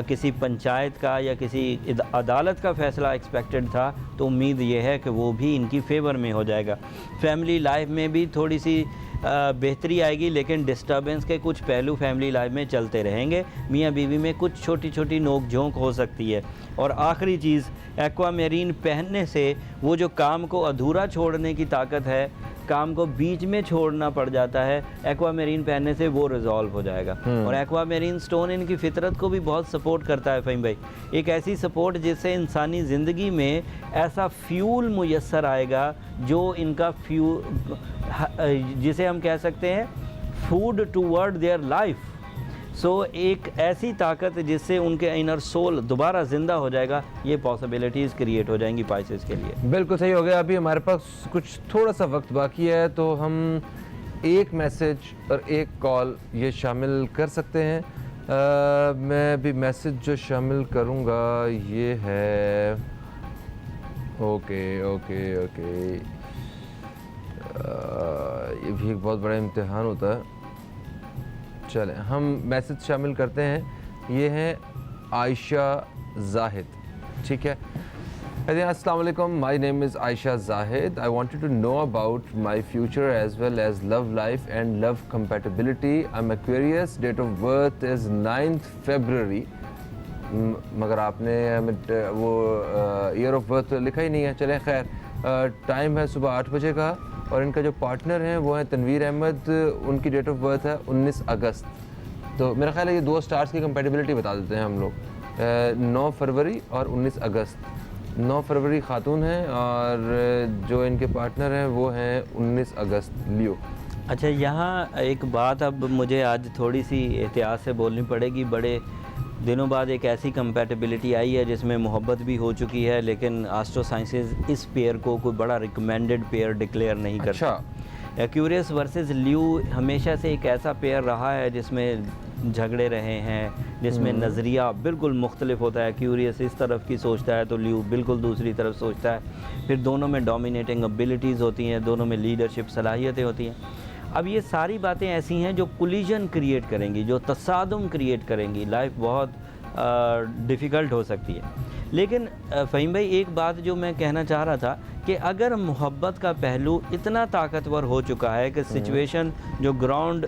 किसी पंचायत का या किसी अदालत का फ़ैसला एक्सपेक्टेड था, तो उम्मीद ये है कि वो भी इनकी फेवर में हो जाएगा। फैमिली लाइफ में भी थोड़ी सी बेहतरी आएगी, लेकिन डिस्टर्बेंस के कुछ पहलू फैमिली लाइफ में चलते रहेंगे। मियाँ बीवी में कुछ छोटी छोटी नोक झोंक हो सकती है। और आखिरी चीज़, एक्वामेरीन पहनने से वो जो काम को अधूरा छोड़ने की ताकत है, काम को बीच में छोड़ना पड़ जाता है, एक्वामेरीन पहनने से वो रिजॉल्व हो जाएगा। और एक्वामेरीन स्टोन इनकी फितरत को भी बहुत सपोर्ट करता है फ़हीम भाई। एक ऐसी सपोर्ट जिससे इंसानी ज़िंदगी में ऐसा फ्यूल मुयस्सर आएगा जो इनका जिसे हम कह सकते हैं फूड टूवर्ड देयर लाइफ। सो एक ऐसी ताकत जिससे उनके इनर सोल दोबारा ज़िंदा हो जाएगा, ये पॉसिबिलिटीज़ क्रिएट हो जाएंगी स्पाइसेस के लिए। बिल्कुल सही हो गया। अभी हमारे पास कुछ थोड़ा सा वक्त बाकी है, तो हम एक मैसेज और एक कॉल ये शामिल कर सकते हैं। मैं भी मैसेज जो शामिल करूँगा ये है, ओके ओके ओके ये भी एक बहुत बड़ा इम्तिहान होता है। चलें हम मैसेज शामिल करते हैं। ये हैं आयशा जाहिद, ठीक है। अस्सलाम वालेकुम, my name is Ayesha Zahid. I wanted to know about my future as well as love life and love compatibility. I am Aquarius, date of birth is 9th February। मगर आपने वो ईयर ऑफ बर्थ लिखा ही नहीं है। चलें खैर, टाइम है सुबह 8 बजे का और इनका जो पार्टनर हैं वो हैं तनवीर अहमद। उनकी डेट ऑफ बर्थ है 19 अगस्त। तो मेरा ख्याल है ये 2 स्टार्स की कंपैटिबिलिटी बता देते हैं हम लोग। 9 फरवरी और 19 अगस्त। 9 फरवरी खातून हैं और जो इनके पार्टनर हैं वो हैं 19 अगस्त लियो। अच्छा, यहाँ एक बात अब मुझे आज थोड़ी सी एहतियात से बोलनी पड़ेगी। बड़े दिनों बाद एक ऐसी कंपैटिबिलिटी आई है जिसमें मोहब्बत भी हो चुकी है, लेकिन एस्ट्रो साइंसेज इस पेयर को कोई बड़ा रिकमेंडेड पेयर डिक्लेयर नहीं करता। अच्छा। एक्यूरियस वर्सेस ल्यू हमेशा से एक ऐसा पेयर रहा है जिसमें झगड़े रहे हैं, जिसमें नज़रिया बिल्कुल मुख्तलिफ होता है। एक्यूरियस इस तरफ की सोचता है तो ल्यू बिल्कुल दूसरी तरफ सोचता है। फिर दोनों में डोमिनेटिंग एबिलिटीज़ होती हैं, दोनों में लीडरशिप सलाहियतें होती हैं। अब ये सारी बातें ऐसी हैं जो कोलिजन क्रिएट करेंगी, जो तसादुम क्रिएट करेंगी। लाइफ बहुत डिफ़िकल्ट हो सकती है। लेकिन फ़हीम भाई, एक बात जो मैं कहना चाह रहा था कि अगर मोहब्बत का पहलू इतना ताकतवर हो चुका है कि सिचुएशन जो ग्राउंड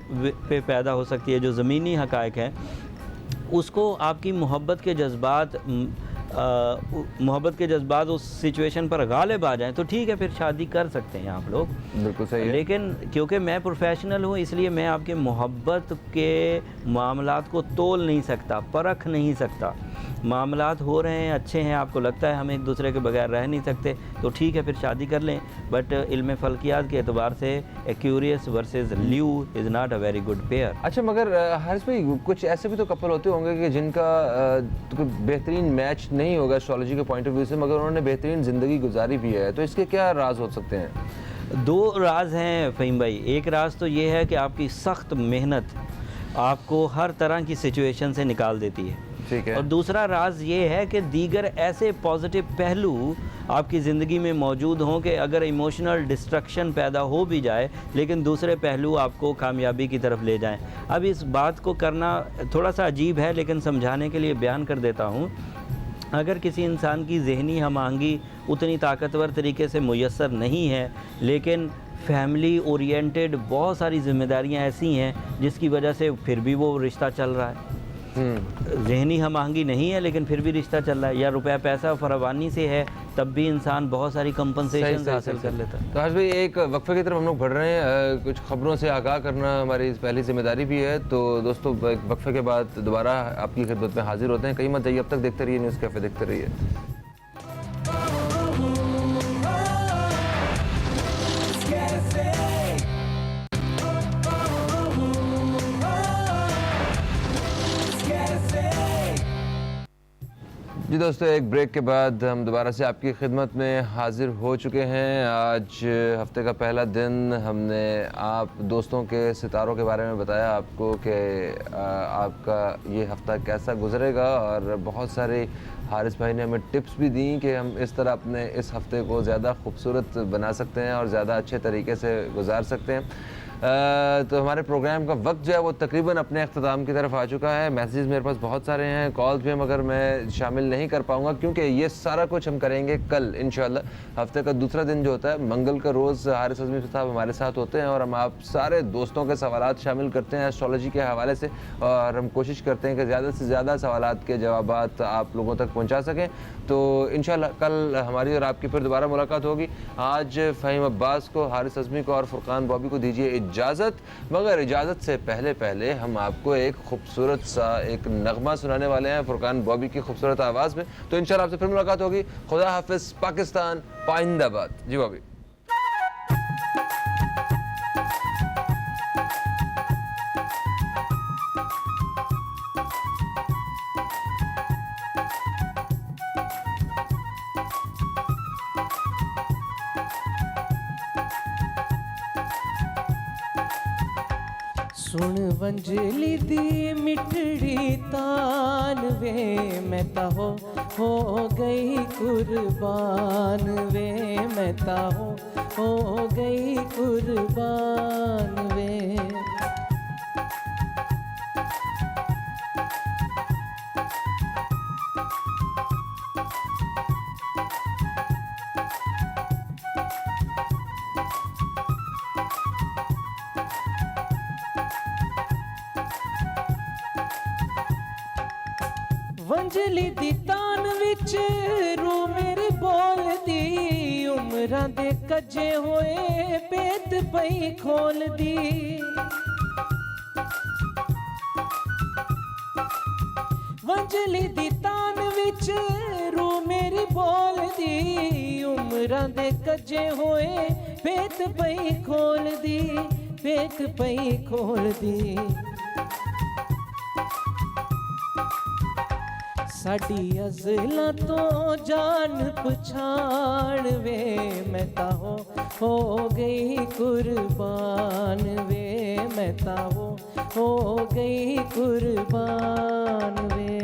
पे पैदा हो सकती है, जो ज़मीनी हक़ाइक़ हैं, उसको आपकी मोहब्बत के जज्बात उस सिचुएशन पर गालिब आ जाएं, तो ठीक है, फिर शादी कर सकते हैं आप लोग। बिल्कुल सही है। लेकिन क्योंकि मैं प्रोफेशनल हूँ, इसलिए मैं आपके मोहब्बत के मामलात को तोल नहीं सकता, परख नहीं सकता। मामलात हो रहे हैं, अच्छे हैं, आपको लगता है हम एक दूसरे के बगैर रह नहीं सकते, तो ठीक है, फिर शादी कर लें। बट इल्म फ़ल्कियात के एतबार से Aquarius versus Leo is not a very good pair. अच्छा, मगर हारिस भाई, कुछ ऐसे भी तो कपल होते होंगे कि जिनका कोई बेहतरीन मैच नहीं होगा एस्ट्रोलॉजी के पॉइंट ऑफ व्यू से, मगर उन्होंने बेहतरीन ज़िंदगी गुजारी भी है, तो इसके क्या राज हो सकते हैं? 2 राज हैं फ़हीम भाई। एक राज तो ये है कि आपकी सख्त मेहनत आपको हर तरह की सिचुएशन से निकाल देती है, ठीक है। और दूसरा राज ये है कि दीगर ऐसे पॉजिटिव पहलू आपकी ज़िंदगी में मौजूद हों कि अगर इमोशनल डिस्ट्रक्शन पैदा हो भी जाए, लेकिन दूसरे पहलू आपको कामयाबी की तरफ ले जाएं। अब इस बात को करना थोड़ा सा अजीब है, लेकिन समझाने के लिए बयान कर देता हूँ। अगर किसी इंसान की ज़हनी हम आहंगी उतनी ताकतवर तरीके से मुयस्सर नहीं है, लेकिन फैमिली ओरिएंटेड बहुत सारी ज़िम्मेदारियाँ ऐसी हैं जिसकी वजह से फिर भी वो रिश्ता चल रहा है। ज़हनी हम आहंगी नहीं है लेकिन फिर भी रिश्ता चल रहा है, या रुपया पैसा फरावानी से है, तब भी इंसान बहुत सारी कंपनसेशन हासिल कर लेता है। तो आज भाई एक वक्फे की तरफ हम लोग बढ़ रहे हैं। कुछ खबरों से आगाह करना हमारी पहली जिम्मेदारी भी है। तो दोस्तों, एक वक्फे के बाद दोबारा आपकी खिदमत में हाजिर होते हैं। कहीं मत जाइए, अब तक देखते रहिए न्यूज़ कैफ़े, देखते रहिए। जी दोस्तों, एक ब्रेक के बाद हम दोबारा से आपकी खिदमत में हाज़िर हो चुके हैं। आज हफ्ते का पहला दिन हमने आप दोस्तों के सितारों के बारे में बताया आपको कि आपका ये हफ़्ता कैसा गुजरेगा, और बहुत सारे हारिस भाई ने हमें टिप्स भी दी कि हम इस तरह अपने इस हफ़्ते को ज़्यादा खूबसूरत बना सकते हैं और ज़्यादा अच्छे तरीके से गुजार सकते हैं। तो हमारे प्रोग्राम का वक्त जो है वो तकरीबन अपने अख्ताम की तरफ आ चुका है। मैसेजेस मेरे पास बहुत सारे हैं, कॉल्स भी, मगर मैं शामिल नहीं कर पाऊँगा क्योंकि ये सारा कुछ हम करेंगे कल इंशाल्लाह। हफ्ते का दूसरा दिन जो होता है मंगल का रोज़ हारिस अज़मी साहब हमारे साथ होते हैं और हम आप सारे दोस्तों के सवालात शामिल करते हैं एस्ट्रोलॉजी के हवाले से, और हम कोशिश करते हैं कि ज़्यादा से ज़्यादा सवालात के जवाबात आप लोगों तक पहुँचा सकें। तो इंशाल्लाह कल हमारी और आपकी फिर दोबारा मुलाकात होगी। आज फ़हीम अब्बास को, हारिस अज़मी को और फुरकान बॉबी को दीजिए इजाज़त, मगर इजाज़त से पहले हम आपको एक खूबसूरत सा एक नगमा सुनाने वाले हैं फुरकान बॉबी की खूबसूरत आवाज़ में। तो इंशाल्लाह आपसे फिर मुलाकात होगी। खुदा हाफिज़, पाकिस्तान पाइंदाबाद। जी बॉबी। सुन वंजली दी मिठड़ी तान वे, मैं ता हो गई कुर्बान वे, मैं ता हो गई कुर्बान वे। वंजली दी तान विच रू मेरी बोलदी, उमरां दे कज्जे होए पेत पई खोलदी। वंजली दी तान विच रू मेरी बोलदी, उमरां दे कज्जे होए पेत पई खोलदी, पेत पई खोलदी। साडी अज़लां तो जान पछाण वे, मैं ता हो गई कुर्बान वे, मैं ता हो गई कुर्बान वे।